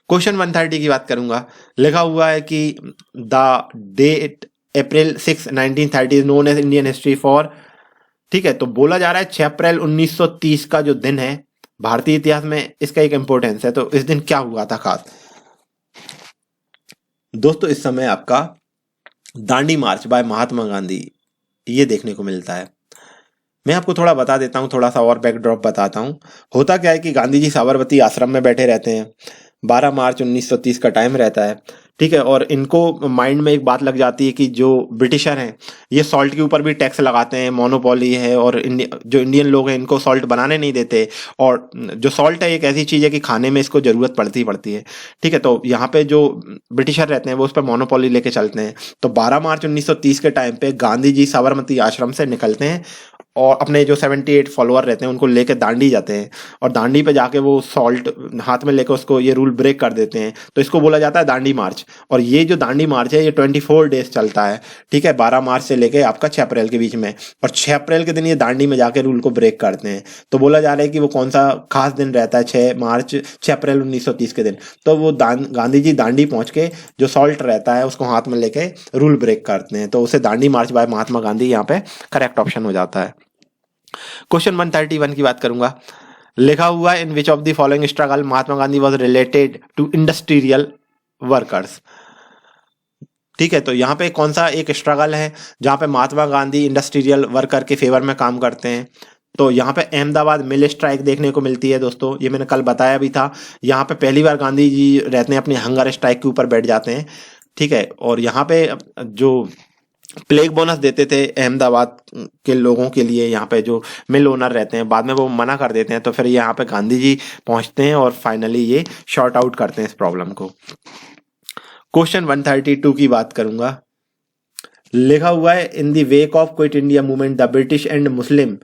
क्वेश्चन 130 की बात करूंगा। लिखा हुआ है कि the date April 6 1930 is known as Indian history for. ठीक है, तो बोला जा रहा है 6 अप्रैल 1930 का जो दिन है भारतीय इतिहास में इसका एक इंपॉर्टेंस है। तो इस दिन क्या हुआ था खास? दोस्तों इस समय आपका दांडी मार्च बाय महात्मा गांधी ये देखने को मिलता है। मैं आपको थोड़ा बता देता हूँ, थोड़ा सा और बैकड्रॉप बताता हूँ। होता क्या है कि गांधी जी साबरमती आश्रम में बैठे रहते हैं, 12 मार्च 1930 का टाइम रहता है। ठीक है, और इनको माइंड में एक बात लग जाती है कि जो ब्रिटिशर हैं ये सॉल्ट के ऊपर भी टैक्स लगाते हैं, मोनोपोली है और जो इंडियन लोग हैं इनको सॉल्ट बनाने नहीं देते, और जो सॉल्ट है एक ऐसी चीज़ है कि खाने में इसको ज़रूरत पड़ती है। ठीक है, तो यहाँ पे जो ब्रिटिशर रहते हैं वो उस पर मोनोपोली लेके चलते हैं। तो 12 मार्च 1930 के टाइम पे गांधी जी साबरमती आश्रम से निकलते हैं और अपने जो 78 फॉलोअर रहते हैं उनको लेके दांडी जाते हैं और दांडी पे जाके वो सॉल्ट हाथ में लेकर उसको ये रूल ब्रेक कर देते हैं। तो इसको बोला जाता है दांडी मार्च। और ये जो दांडी मार्च है ये 24 डेज चलता है। ठीक है, 12 मार्च से लेके आपका 6 अप्रैल के बीच में, और 6 अप्रैल के दिन ये दांडी में जाके रूल को ब्रेक करते हैं। तो बोला जा रहा है कि वो कौन सा खास दिन रहता है 6 अप्रैल 1930 के दिन। तो वो गांधी जी दांडी पहुंच के जो सॉल्ट रहता है उसको हाथ में लेके रूल ब्रेक करते हैं, तो उसे दांडी मार्च बाय महात्मा गांधी यहाँ पे करेक्ट ऑप्शन हो जाता है। क्वेश्चन 131 की बात करूंगा। लिखा हुआ है in which of the following struggle Mahatma Gandhi was related to industrial workers. ठीक है, तो यहाँ पे कौन सा एक स्ट्रगल है जहाँ पे महात्मा गांधी इंडस्ट्रियल वर्कर के फेवर में काम करते हैं। तो यहाँ पे अहमदाबाद मिल स्ट्राइक देखने को मिलती है दोस्तों, ये मैंने कल बताया भी था। यहाँ पे पहली बार गांधी जी रहते हैं अपनी हंगर स्ट्राइक के ऊपर बैठ जाते हैं। ठीक है, और यहाँ पे जो प्लेग बोनस देते थे अहमदाबाद के लोगों के लिए, यहाँ पे जो मिल ओनर रहते हैं, बाद में वो मना कर देते हैं। तो फिर यहाँ पे गांधी जी पहुंचते हैं और फाइनली ये शॉर्ट आउट करते हैं इस प्रॉब्लम को। क्वेश्चन 132 की बात करूंगा। लिखा हुआ है in the wake of quit India movement the British and Muslim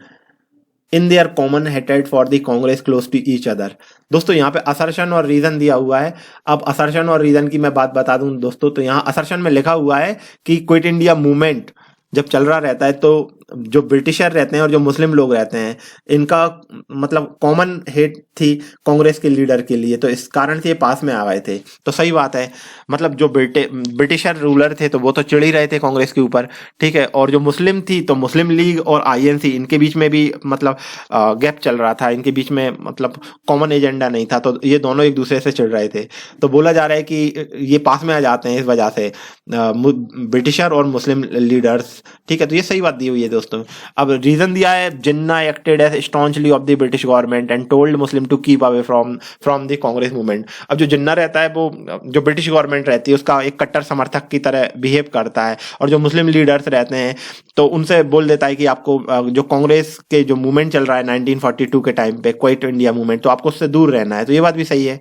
in their common hated for the Congress close to each other. दोस्तों यहाँ पे असर्शन और रीजन दिया हुआ है। अब असर्शन और रीजन की मैं बात बता दूं दोस्तों, तो यहाँ असर्शन में लिखा हुआ है कि क्विट इंडिया मूवमेंट जब चल रहा रहता है तो जो ब्रिटिशर रहते हैं और जो मुस्लिम लोग रहते हैं, इनका मतलब कॉमन हेट थी कांग्रेस के लीडर के लिए, तो इस कारण से ये पास में आ गए थे। तो सही बात है, मतलब जो ब्रिटिशर रूलर थे तो वो तो चिढ़ ही रहे थे कांग्रेस के ऊपर। ठीक है, और जो मुस्लिम थी तो मुस्लिम लीग और आईएनसी इनके बीच में भी मतलब गैप चल रहा था, इनके बीच में मतलब कॉमन एजेंडा नहीं था, तो ये दोनों एक दूसरे से चिढ़ रहे थे। तो बोला जा रहा है कि ये पास में आ जाते हैं इस वजह से ब्रिटिशर और मुस्लिम लीडर्स। ठीक है, तो ये सही बात दी हुई है दोस्तों। अब रीजन दिया है Jinnah acted as staunch ally of the British government and told Muslim to keep away from the Congress movement. अब जो जिन्ना रहता है वो जो ब्रिटिश गवर्नमेंट रहती है उसका एक कट्टर समर्थक की तरह बिहेव करता है, और जो मुस्लिम लीडर्स रहते हैं तो उनसे बोल देता है कि आपको जो कांग्रेस के जो मूवमेंट चल रहा है 1942 के टाइम पे क्विट इंडिया मूवमेंट, तो आपको उससे दूर रहना है। तो ये बात भी सही है।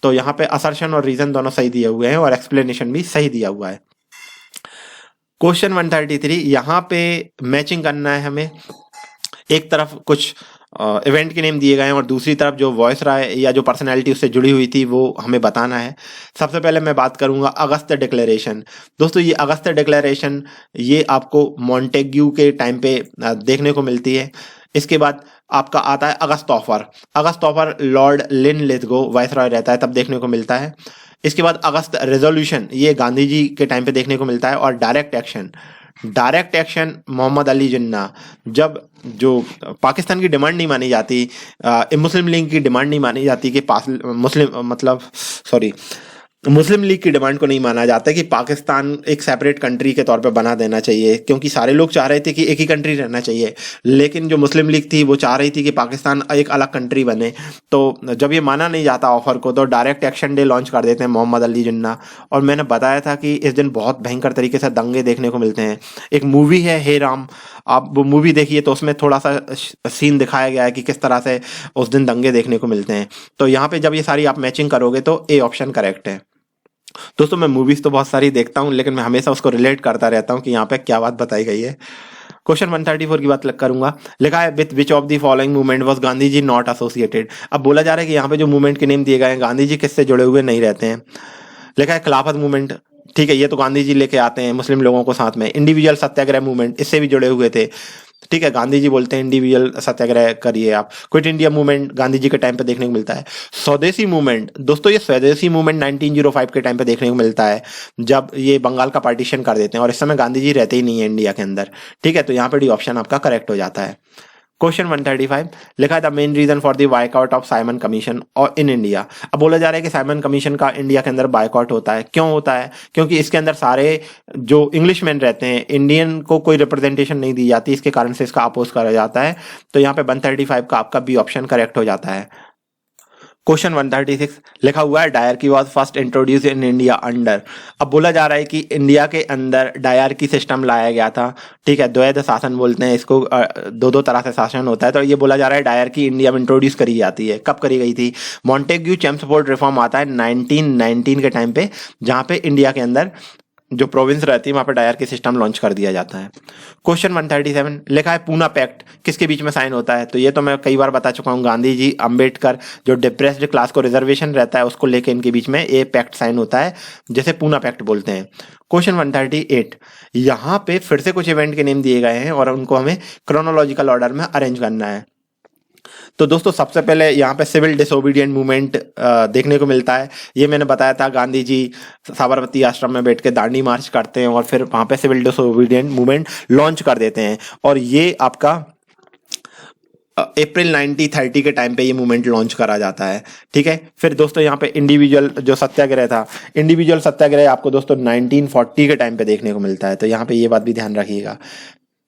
तो यहाँ पे असर्शन और रीजन दोनों सही दिए हुए हैं और एक्सप्लेनेशन भी सही दिया हुआ है। क्वेश्चन 133, यहाँ पे मैचिंग करना है हमें। एक तरफ कुछ इवेंट के नेम दिए गए हैं और दूसरी तरफ जो वॉइस राय या जो पर्सनैलिटी उससे जुड़ी हुई थी वो हमें बताना है। सबसे पहले मैं बात करूंगा अगस्त डिक्लेरेशन। दोस्तों ये अगस्त डिक्लेरेशन ये आपको मॉन्टेग्यू के टाइम पे देखने को मिलती है। इसके बाद आपका आता है अगस्त ऑफर। अगस्त ऑफर लॉर्ड लिन लिथगो वाइसरॉय रहता है तब देखने को मिलता है। इसके बाद अगस्त रेजोल्यूशन ये गांधी जी के टाइम पे देखने को मिलता है। और direct action, direct action Mohammad Ali Jinnah, जब जो पाकिस्तान की डिमांड नहीं मानी जाती, मुस्लिम लीग की डिमांड नहीं मानी जाती कि मुस्लिम लीग की डिमांड को नहीं माना जाता कि पाकिस्तान एक सेपरेट कंट्री के तौर पे बना देना चाहिए, क्योंकि सारे लोग चाह रहे थे कि एक ही कंट्री रहना चाहिए, लेकिन जो मुस्लिम लीग थी वो चाह रही थी कि पाकिस्तान एक अलग कंट्री बने। तो जब ये माना नहीं जाता ऑफर को, तो डायरेक्ट एक्शन डे लॉन्च कर देते हैं मोहम्मद अली जिन्ना। और मैंने बताया था कि इस दिन बहुत भयंकर तरीके से दंगे देखने को मिलते हैं। एक मूवी है हे राम, आप वो मूवी देखिए तो उसमें थोड़ा सा सीन दिखाया गया है कि किस तरह से उस दिन दंगे देखने को मिलते हैं। तो यहाँ पे जब ये सारी आप मैचिंग करोगे तो ए ऑप्शन करेक्ट है। दोस्तों मैं मूवीज तो बहुत सारी देखता हूँ, लेकिन मैं हमेशा उसको रिलेट करता रहता हूँ कि यहाँ पे क्या बात बताई गई है। क्वेश्चन 134 की बात करूंगा। लिखा है with which of the following movement was Gandhi ji not associated. अब बोला जा रहा है कि यहाँ पे जो मूवमेंट के नेम दिए गए हैं गांधी जी किससे जुड़े हुए नहीं रहते हैं। लिखा है खिलाफत मूवमेंट, ठीक है, ये तो गांधी जी लेके आते हैं मुस्लिम लोगों को साथ में। इंडिविजुअल सत्याग्रह मूवमेंट, इससे भी जुड़े हुए थे, ठीक है, गांधी जी बोलते हैं इंडिविजुअल सत्याग्रह करिए आप। Quit India movement Gandhi ji के टाइम पे देखने को मिलता है। स्वदेशी मूवमेंट, दोस्तों ये स्वदेशी मूवमेंट 1905 के टाइम पे देखने को मिलता है, जब ये बंगाल का पार्टीशन कर देते हैं, और इस समय गांधी जी रहते ही नहीं है इंडिया के अंदर। ठीक है, तो यहाँ पे डी ऑप्शन आपका करेक्ट हो जाता है। क्वेश्चन 135 लिखा है the main reason for the boycott of Simon commission और इन इंडिया। अब बोला जा रहा है कि साइमन कमीशन का इंडिया के अंदर बायकॉट होता है। क्यों होता है? क्योंकि इसके अंदर सारे जो इंग्लिशमैन रहते हैं, इंडियन को कोई रिप्रेजेंटेशन नहीं दी जाती, इसके कारण से इसका अपोज करा जाता है। तो यहाँ पे 135 का आपका बी ऑप्शन करेक्ट हो जाता है। क्वेश्चन 136 लिखा हुआ है dyarchy was first introduce in India under. अब बोला जा रहा है कि इंडिया के अंदर डायरकी सिस्टम लाया गया था, ठीक है, द्वैध शासन बोलते हैं इसको, दो तरह से शासन होता है। तो ये बोला जा रहा है डायरकी इंडिया में इंट्रोड्यूस करी जाती है। कब करी गई थी? मॉन्टेग्यू चेम्सफोर्ड रिफॉर्म आता है 1919 के टाइम पे, जहां पे इंडिया के अंदर जो प्रोविंस रहती है वहां पर डायरकी सिस्टम लॉन्च कर दिया जाता है। क्वेश्चन 137 लिखा है पूना पैक्ट किसके बीच में साइन होता है? तो ये तो मैं कई बार बता चुका हूँ, गांधी जी, अंबेडकर, जो डिप्रेस्ड क्लास को रिजर्वेशन रहता है उसको लेके इनके बीच में ये पैक्ट साइन होता है, जैसे पूना पैक्ट बोलते हैं। क्वेश्चन 138 यहाँ पे फिर से कुछ इवेंट के नेम दिए गए हैं और उनको हमें क्रोनोलॉजिकल ऑर्डर में अरेंज करना है। तो दोस्तों सबसे पहले यहाँ पे सिविल डिसोबीडियंट मूवमेंट देखने को मिलता है। ये मैंने बताया था, गांधी जी साबरमती आश्रम में बैठ के दांडी मार्च करते हैं और फिर वहां पे सिविल डिसोबीडियंट मूवमेंट लॉन्च कर देते हैं। और ये आपका अप्रैल 1930 के टाइम पे ये मूवमेंट लॉन्च करा जाता है। ठीक है, फिर दोस्तों यहाँ पे इंडिविजुअल जो सत्याग्रह था, इंडिविजुअल सत्याग्रह आपको दोस्तों 1940 के टाइम पे देखने को मिलता है, तो यहाँ पे ये बात भी ध्यान रखिएगा।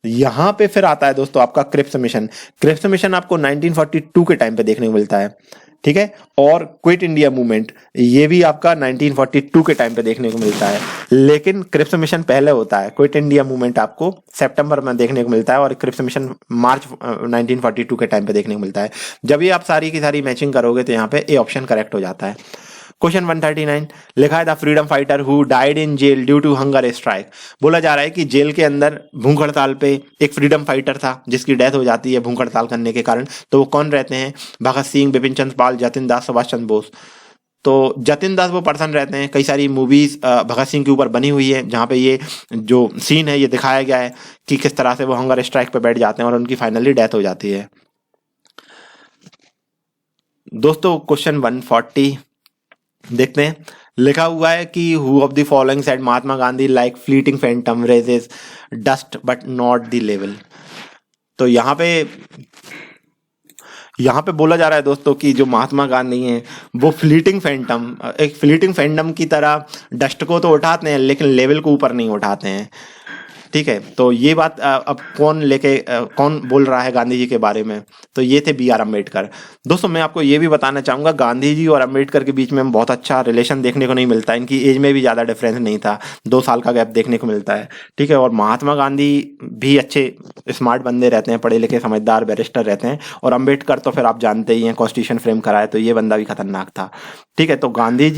यहाँ पे फिर आता है दोस्तों आपका क्रिप्स मिशन। क्रिप्स मिशन आपको 1942 के टाइम पे देखने को मिलता है। ठीक है, और क्विट इंडिया मूवमेंट ये भी आपका 1942 के टाइम पे देखने को मिलता है, लेकिन क्रिप्स मिशन पहले होता है। क्विट इंडिया मूवमेंट आपको सितंबर में देखने को मिलता है और क्रिप्स मिशन मार्च 1942 के टाइम पे देखने को मिलता है। जब ये आप सारी की सारी मैचिंग करोगे तो यहाँ पे ए ऑप्शन करेक्ट हो जाता है। क्वेश्चन 139 लिखा है the freedom fighter who died in jail due to hunger strike. बोला जा रहा है कि जेल के अंदर भूख हड़ताल पे एक फ्रीडम फाइटर था जिसकी डेथ हो जाती है भूख हड़ताल करने के कारण। तो वो कौन रहते हैं? भगत सिंह, बिपिन चंद्र पाल, जतिन दास, सुभाष चंद्र बोस। तो जतिन दास वो पर्सन रहते हैं, कई सारी मूवीज भगत सिंह के ऊपर बनी हुई है जहाँ पे ये जो सीन है ये दिखाया गया है कि किस तरह से वो हंगर स्ट्राइक पे बैठ जाते हैं और उनकी फाइनली डेथ हो जाती है। दोस्तों क्वेश्चन 140 देखते हैं। लिखा हुआ है कि who of the following said Mahatma Gandhi like fleeting Phantom raises dust but not the level. तो यहाँ पे बोला जा रहा है दोस्तों कि जो महात्मा गांधी हैं वो फ्लीटिंग फैंटम, एक फ्लीटिंग फैंटम की तरह डस्ट को तो उठाते हैं लेकिन लेवल को ऊपर नहीं उठाते हैं। ठीक है, तो ये बात अब कौन बोल रहा है गांधी जी के बारे में? तो ये थे बी आर अम्बेडकर। दोस्तों मैं आपको ये भी बताना चाहूंगा गांधी जी और अम्बेडकर के बीच में बहुत अच्छा रिलेशन देखने को नहीं मिलता। इनकी एज में भी ज़्यादा डिफरेंस नहीं था, 2 साल का गैप देखने को मिलता है। ठीक है, और महात्मा गांधी भी अच्छे स्मार्ट बंदे रहते हैं, पढ़े लिखे समझदार बैरिस्टर रहते हैं, और अम्बेडकर तो फिर आप जानते ही हैं कॉन्स्टिट्यूशन फ्रेम कराए, तो ये बंदा भी खतरनाक था। ठीक है, तो गांधी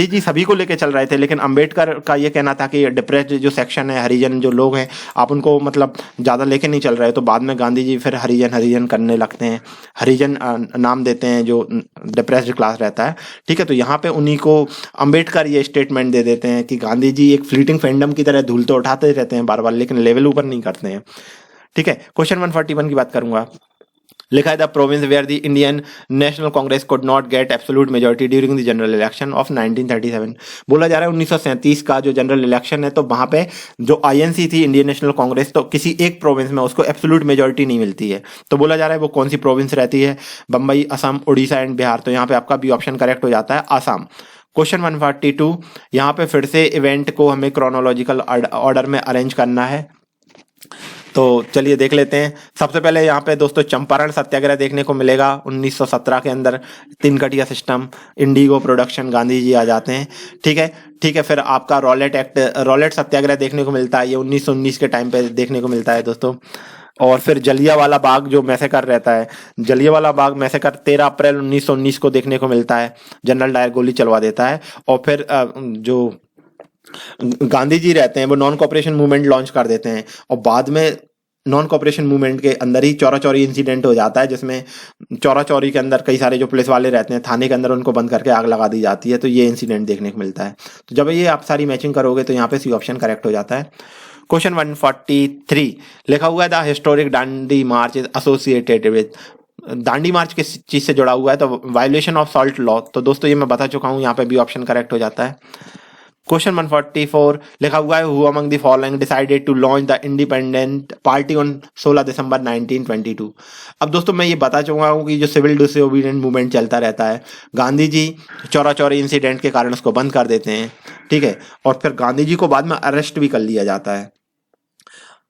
जी सभी को लेके चल रहे थे, लेकिन अम्बेडकर का ये कहना था कि डिप्रेस्ड जो सेक्शन है, हरिजन जो लोग हैं, आप उनको मतलब ज़्यादा लेके नहीं चल रहे। तो बाद में गांधी जी फिर हरिजन करने लगते हैं, हरिजन नाम देते हैं जो डिप्रेस्ड क्लास रहता है। ठीक है, तो यहाँ पे उन्हीं को अम्बेडकर ये स्टेटमेंट दे देते हैं कि गांधी जी एक फ्लीटिंग फैंडम की तरह धूल तो उठाते रहते हैं बार बार, लेकिन लेवल ऊपर नहीं करते हैं। ठीक है, क्वेश्चन 141 की बात करूंगा। लिखा है the province where the Indian national Congress could not get absolute majority during the general election of 1937। बोला जा रहा है 1937 का जो जनरल इलेक्शन है, तो वहां पे जो आईएनसी थी, इंडियन नेशनल कांग्रेस, तो किसी एक प्रोविंस में उसको एब्सोल्यूट मेजोरिटी नहीं मिलती है। तो बोला जा रहा है वो कौन सी प्रोविंस रहती है? बम्बई, असम, उड़ीसा एंड बिहार। तो यहाँ पे आपका बी ऑप्शन करेक्ट हो जाता है, आसाम। क्वेश्चन 142 यहाँ पे फिर से इवेंट को हमें क्रोनोलॉजिकल ऑर्डर में अरेंज करना है, तो चलिए देख लेते हैं। सबसे पहले यहाँ पे दोस्तों चंपारण सत्याग्रह देखने को मिलेगा 1917 के अंदर, तिनकटिया system, Indigo production, Gandhi ji आ जाते हैं। ठीक है, फिर आपका रॉलेट सत्याग्रह देखने को मिलता है, ये 1919 के टाइम पे देखने को मिलता है दोस्तों। और फिर जलियांवाला बाग जो मैसेकर रहता है, जलियांवाला बाग मैसेकर 13 अप्रैल 1919 को देखने को मिलता है, जनरल डायर गोली चलवा देता है। और फिर जो गांधी जी रहते हैं वो नॉन कॉपरेशन मूवमेंट लॉन्च कर देते हैं, और बाद में नॉन कॉपरेशन मूवमेंट के अंदर ही चौरा चौरी इंसिडेंट हो जाता है, जिसमें चौरा चौरी के अंदर कई सारे जो पुलिस वाले रहते हैं थाने के अंदर उनको बंद करके आग लगा दी जाती है। तो ये इंसिडेंट देखने को मिलता है। तो जब ये आप सारी मैचिंग करोगे तो यहाँ पे सी ऑप्शन करेक्ट हो जाता है। क्वेश्चन 143 लिखा हुआ है the historic Dandi march is associated with. Dandi march किस चीज से जुड़ा हुआ है? तो वायलेशन ऑफ सॉल्ट लॉ। तो दोस्तों ये मैं बता चुका हूँ, यहाँ पे भी ऑप्शन करेक्ट हो जाता है। क्वेश्चन 144 लिखा हुआ है who among the following decided to launch the independent party on 16 December 1922। अब दोस्तों मैं ये बता चुका हूँ कि जो सिविल डिसोबीडिएंट मूवमेंट चलता रहता है, गांधी जी चौरा चौरी इंसिडेंट के कारण उसको बंद कर देते हैं। ठीक है, और फिर गांधी जी को बाद में अरेस्ट भी कर लिया जाता है।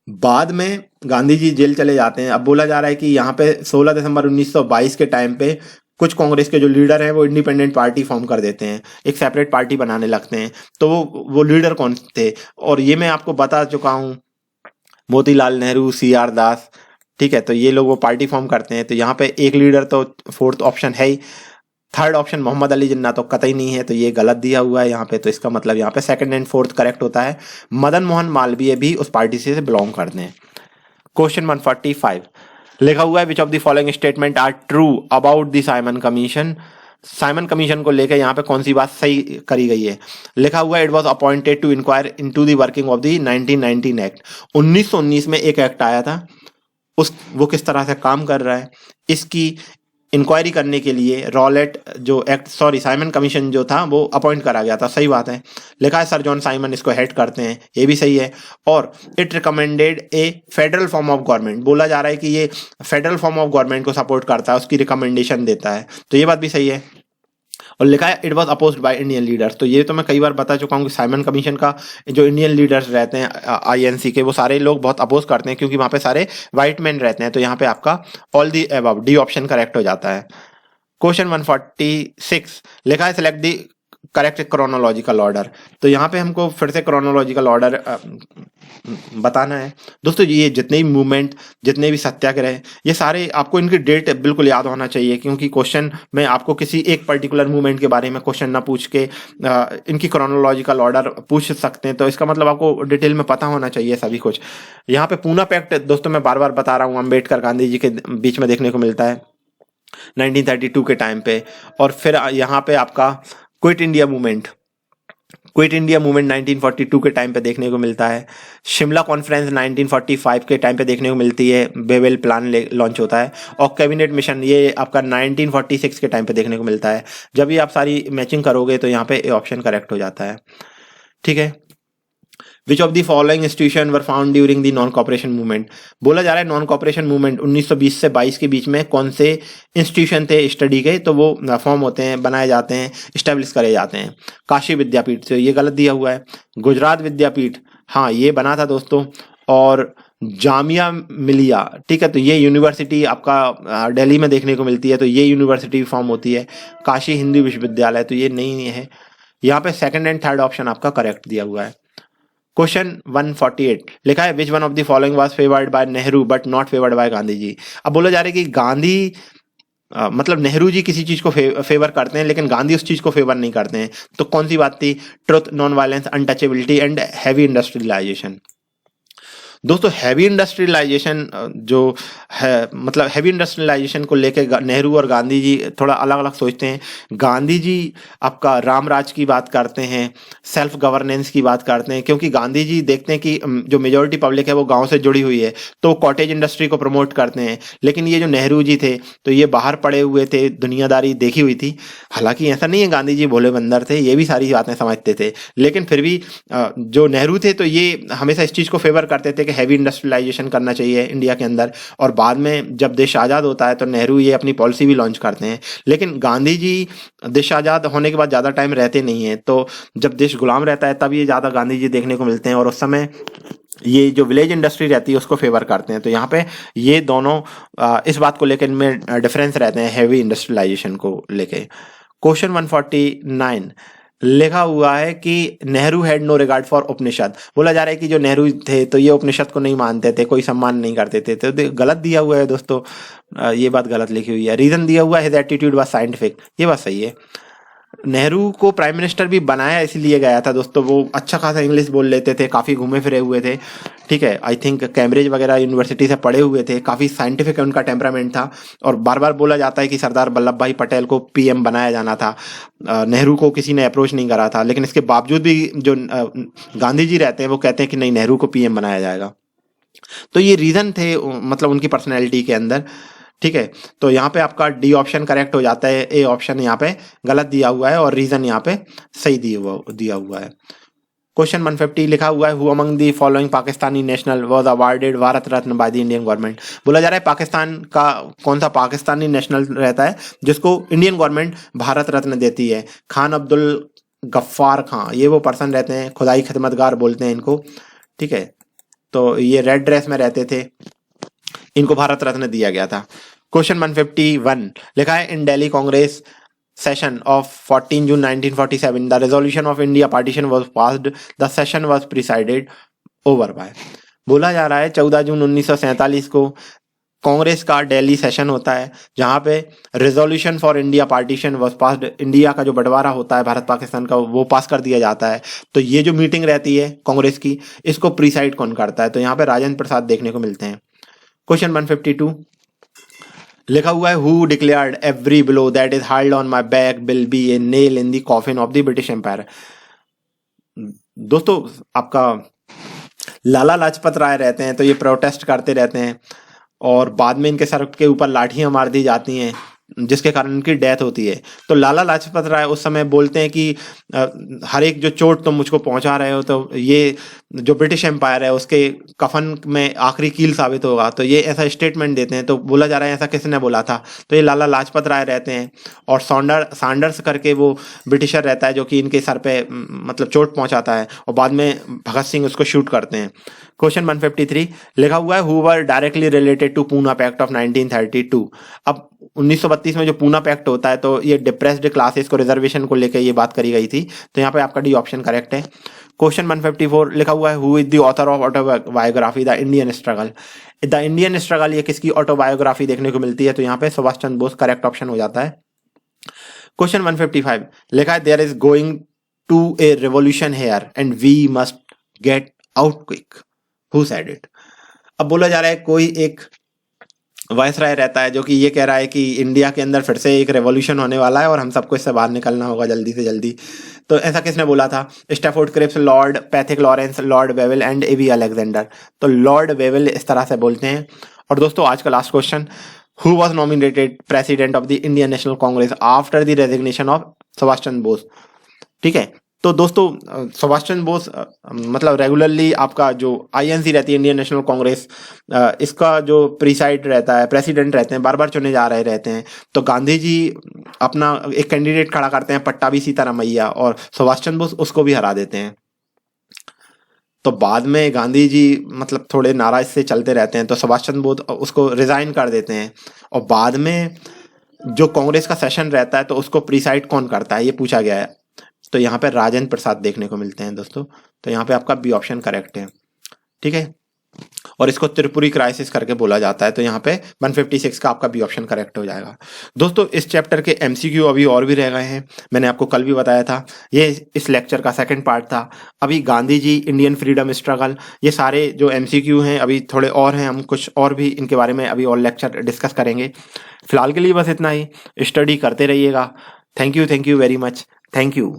बाद में गांधी जी जेल चले जाते हैं। अब बोला जा रहा है कि यहाँ पे 16 दिसंबर 1922 के टाइम पे कुछ कांग्रेस के जो लीडर हैं वो इंडिपेंडेंट पार्टी फॉर्म कर देते हैं, एक सेपरेट पार्टी बनाने लगते हैं। तो वो लीडर कौन थे? और ये मैं आपको बता चुका हूँ, मोतीलाल नेहरू, CR दास। ठीक है, तो ये लोग वो पार्टी फॉर्म करते हैं। तो यहाँ पे एक लीडर तो फोर्थ ऑप्शन है ही, थर्ड ऑप्शन मोहम्मद अली जिन्ना तो कतई नहीं है, तो ये गलत दिया हुआ है यहाँ पे। तो इसका मतलब यहाँ पे सेकंड एंड फोर्थ करेक्ट होता है। मदन मोहन मालवीय भी उस पार्टी से बिलोंग करते हैं। क्वेश्चन 145 लिखा हुआ है which of the following statement are true about the Simon commission. Simon commission को लेकर यहाँ पे कौन सी बात सही करी गई है? लिखा हुआ है it was appointed to enquire into the working of the 1919 act. 1919 में एक एक्ट आया था, वो किस तरह से काम कर रहा है, इसकी इंक्वायरी करने के लिए रॉलेट जो एक्ट साइमन कमीशन जो था वो अपॉइंट करा गया था। सही बात है, लिखा है सर जॉन साइमन इसको हेड करते हैं, ये भी सही है। और it recommended A federal form of government, बोला जा रहा है कि ये फेडरल फॉर्म ऑफ गवर्नमेंट को सपोर्ट करता है, उसकी रिकमेंडेशन देता है, तो ये बात भी सही है। और लिखा है it was opposed by Indian leaders, तो ये तो मैं कई बार बता चुका हूँ कि साइमन कमीशन का जो इंडियन लीडर्स रहते हैं आईएनसी के, वो सारे लोग बहुत अपोज करते हैं क्योंकि वहां पे सारे व्हाइट मैन रहते हैं। तो यहाँ पे आपका all the above, D option correct हो जाता है। क्वेश्चन 146 लिखा है select the correct chronological order, तो यहाँ पे हमको फिर से क्रोनोलॉजिकल ऑर्डर बताना है। दोस्तों ये जितने भी मूवमेंट, जितने भी सत्याग्रह, ये सारे आपको इनकी डेट बिल्कुल याद होना चाहिए, क्योंकि क्वेश्चन में आपको किसी एक पर्टिकुलर मूवमेंट के बारे में क्वेश्चन ना पूछ के इनकी क्रोनोलॉजिकल ऑर्डर पूछ सकते हैं, तो इसका मतलब आपको डिटेल में पता होना चाहिए सभी कुछ। यहाँ पे पूना पैक्ट दोस्तों मैं बार बार बता रहा हूँ, अम्बेडकर गांधी जी के बीच में देखने को मिलता है 1932 के टाइम पे। और फिर यहाँ पे आपका क्विट इंडिया मूवमेंट 1942 के टाइम पे देखने को मिलता है। शिमला कॉन्फ्रेंस 1945 के टाइम पे देखने को मिलती है, बेवेल प्लान लॉन्च होता है। और कैबिनेट मिशन ये आपका 1946 के टाइम पे देखने को मिलता है। जब ये आप सारी मैचिंग करोगे तो यहाँ पे ए ऑप्शन करेक्ट हो जाता है। ठीक है, which of the following institution were found during the non cooperation movement, बोला जा रहा है नॉन कॉपरेशन मूवमेंट 1920 से 22 के बीच में कौन से इंस्टीट्यूशन थे स्टडी के, तो वो फॉर्म होते हैं, बनाए जाते हैं, इस्टेब्लिश करे जाते हैं। काशी विद्यापीठ, से ये गलत दिया हुआ है। गुजरात विद्यापीठ, हाँ ये बना था दोस्तों। और जामिया मिलिया, ठीक है, तो ये यूनिवर्सिटी आपका दिल्ली में देखने को मिलती है, तो ये यूनिवर्सिटी फॉर्म होती है। काशी हिंदू विश्वविद्यालय, तो ये नहीं है। यहाँ पे सेकंड एंड थर्ड ऑप्शन आपका करेक्ट दिया हुआ है। क्वेश्चन 148 लिखा है which one of the following was favoured by Nehru but not favoured by Gandhi ji. अब बोला जा रहा है कि गांधी मतलब नेहरू जी किसी चीज को फेवर करते हैं लेकिन गांधी उस चीज को फेवर नहीं करते हैं, तो कौन सी बात थी? Truth, non violence, untouchability and heavy industrialisation. दोस्तों हैवी इंडस्ट्रियलाइजेशन जो है, मतलब हैवी इंडस्ट्रियलाइजेशन को लेके नेहरू और गांधी जी थोड़ा अलग अलग सोचते हैं। गांधी जी आपका रामराज की बात करते हैं, सेल्फ गवर्नेंस की बात करते हैं, क्योंकि गांधी जी देखते हैं कि जो मेजोरिटी पब्लिक है वो गांव से जुड़ी हुई है, तो कॉटेज इंडस्ट्री को प्रमोट करते हैं। लेकिन ये जो नेहरू जी थे तो ये बाहर पड़े हुए थे, दुनियादारी देखी हुई थी। हालांकि ऐसा नहीं है गांधी जी भोले बंदर थे, ये भी सारी बातें समझते थे, लेकिन फिर भी जो नेहरू थे तो ये हमेशा इस चीज को फेवर करते थे कि हैवी इंडस्ट्रियलाइजेशन करना चाहिए इंडिया के अंदर। और बाद में जब देश आज़ाद होता है तो नेहरू ये अपनी पॉलिसी भी लॉन्च करते हैं। लेकिन गांधी जी देश आज़ाद होने के बाद ज़्यादा टाइम रहते नहीं हैं, तो जब देश गुलाम रहता है तब ये ज़्यादा गांधी जी देखने को मिलते हैं, और उस समय ये जो विलेज इंडस्ट्री रहती है उसको फेवर करते हैं। तो यहाँ पे ये दोनों इस बात को लेकर इनमें डिफरेंस रहते हैं हैवी इंडस्ट्रियलाइजेशन को लेके। क्वेश्चन 149 लिखा हुआ है कि Nehru had no regard for Upanishad. बोला जा रहा है कि जो नेहरू थे तो ये उपनिषद को नहीं मानते थे, कोई सम्मान नहीं करते थे, तो गलत दिया हुआ है दोस्तों, ये बात गलत लिखी हुई है। रीजन दिया हुआ है हिज एटीट्यूड वाज साइंटिफिक, ये बात सही है। नेहरू को प्राइम मिनिस्टर भी बनाया इसलिए गया था दोस्तों, वो अच्छा खासा इंग्लिश बोल लेते थे, काफ़ी घूमे फिरे हुए थे, ठीक है। आई थिंक कैम्ब्रिज वगैरह यूनिवर्सिटी से पढ़े हुए थे, काफ़ी साइंटिफिक उनका टेम्परामेंट था। और बार बार बोला जाता है कि सरदार वल्लभ भाई पटेल को पीएम बनाया जाना था, नेहरू को किसी ने अप्रोच नहीं करा था, लेकिन इसके बावजूद भी जो गांधी जी रहते हैं वो कहते हैं कि नहीं, नेहरू को पीएम बनाया जाएगा। तो ये रीज़न थे मतलब उनकी पर्सनैलिटी के अंदर, ठीक है। तो यहाँ पे आपका डी ऑप्शन करेक्ट हो जाता है, ए ऑप्शन यहाँ पे गलत दिया हुआ है और रीजन यहाँ पे सही दिया हुआ है। क्वेश्चन 150 लिखा हुआ है who among the following Pakistani national was awarded Bharat Ratna by the Indian government. बोला जा रहा है पाकिस्तान का कौन सा पाकिस्तानी नेशनल रहता है जिसको इंडियन गवर्नमेंट भारत रत्न देती है? खान अब्दुल गफ्फार खां, ये वो पर्सन रहते हैं, खुदाई खिदमतगार बोलते हैं इनको, ठीक है। तो ये रेड ड्रेस में रहते थे, इनको भारत रत्न दिया गया था। क्वेश्चन 151 लिखा है in Delhi Congress session of 14 June 1947 the resolution of India partition was passed, the session was presided over by. बोला जा रहा है 14 जून 1947 को कांग्रेस का दिल्ली सेशन होता है जहां पे resolution for India partition was passed, India का जो बंटवारा होता है भारत पाकिस्तान का वो पास कर दिया जाता है। तो ये जो मीटिंग रहती है कांग्रेस की, इसको प्रिसाइड कौन करता है? तो यहाँ पे राजेंद्र प्रसाद देखने को मिलते हैं। क्वेश्चन 152 लिखा हुआ है who declared every blow that is hard on my back will be a nail in the coffin of the British empire. दोस्तों आपका लाला लाजपत राय रहते हैं, तो ये प्रोटेस्ट करते रहते हैं और बाद में इनके सर के ऊपर लाठियां मार दी जाती हैं, जिसके कारण उनकी डेथ होती है। तो लाला लाजपत राय उस समय बोलते हैं कि हर एक जो चोट तुम मुझको पहुंचा रहे हो तो ये जो ब्रिटिश एम्पायर है उसके कफन में आखिरी कील साबित होगा। तो ये ऐसा स्टेटमेंट देते हैं। तो बोला जा रहा है ऐसा किसने बोला था, तो ये लाला लाजपत राय रहते हैं। और सैंडर्स करके वो ब्रिटिशर रहता है जो कि इनके सर पे मतलब चोट पहुंचाता है और बाद में भगत सिंह उसको शूट करते हैं। क्वेश्चन 153 लिखा हुआ है who were directly related to Poona pact of 1932। अब 1932 में जो पूना पैक्ट होता है तो ये डिप्रेस्ड क्लासेस को रिजर्वेशन को लेकर ये बात करी गई थी। तो यहाँ पे आपका डी ऑप्शन करेक्ट है। क्वेश्चन 154 लिखा हुआ है who is the author of autobiography the Indian struggle. The Indian struggle ये किसकी ऑटोबायोग्राफी देखने को मिलती है, तो यहाँ पे सुभाष चंद्र बोस करेक्ट ऑप्शन हो जाता है। क्वेश्चन 155 लिखा है there is going to a revolution here and we must get out quick, who said it. अब बोला जा रहा है कोई एक वायसराय रहता है जो कि ये कह रहा है कि इंडिया के अंदर फिर से एक रेवोल्यूशन होने वाला है और हम सबको इससे बाहर निकलना होगा जल्दी से जल्दी। तो ऐसा किसने बोला था, Stafford Cripps, Lord Pethick Lawrence, Lord Wavell and A B Alexander. तो लॉर्ड वेवल इस तरह से बोलते हैं। और दोस्तों आज का last question, who was nominated president of the Indian national Congress after the resignation of Subhash Chandra Bose. ठीक है, तो दोस्तों सुभाष चंद्र बोस मतलब रेगुलरली आपका जो आईएनसी रहती है इंडियन नेशनल कांग्रेस, इसका जो प्रीसाइड रहता है, प्रेसिडेंट रहते हैं, बार बार चुने जा रहे रहते हैं। तो गांधी जी अपना एक कैंडिडेट खड़ा करते हैं पट्टाभी सीतारामैया और सुभाष चंद्र बोस उसको भी हरा देते हैं। तो बाद में गांधी जी मतलब थोड़े नाराज से चलते रहते हैं तो सुभाष चंद्र बोस उसको रिजाइन कर देते हैं। और बाद में जो कांग्रेस का सेशन रहता है तो उसको प्रीसाइड कौन करता है ये पूछा गया है। तो यहाँ पे राजेंद्र प्रसाद देखने को मिलते हैं दोस्तों। तो यहाँ पे आपका बी ऑप्शन करेक्ट है। ठीक है, और इसको त्रिपुरी क्राइसिस करके बोला जाता है। तो यहाँ पे 156 का आपका बी ऑप्शन करेक्ट हो जाएगा। दोस्तों इस चैप्टर के एमसीक्यू अभी और भी रह गए हैं, मैंने आपको कल भी बताया था। ये इस लेक्चर का सेकंड पार्ट था। अभी Gandhi ji, Indian freedom struggle, ये सारे जो एमसीक्यू हैं अभी थोड़े और हैं, हम कुछ और भी इनके बारे में अभी और लेक्चर डिस्कस करेंगे। फिलहाल के लिए बस इतना ही, स्टडी करते रहिएगा। Thank you very much, thank you.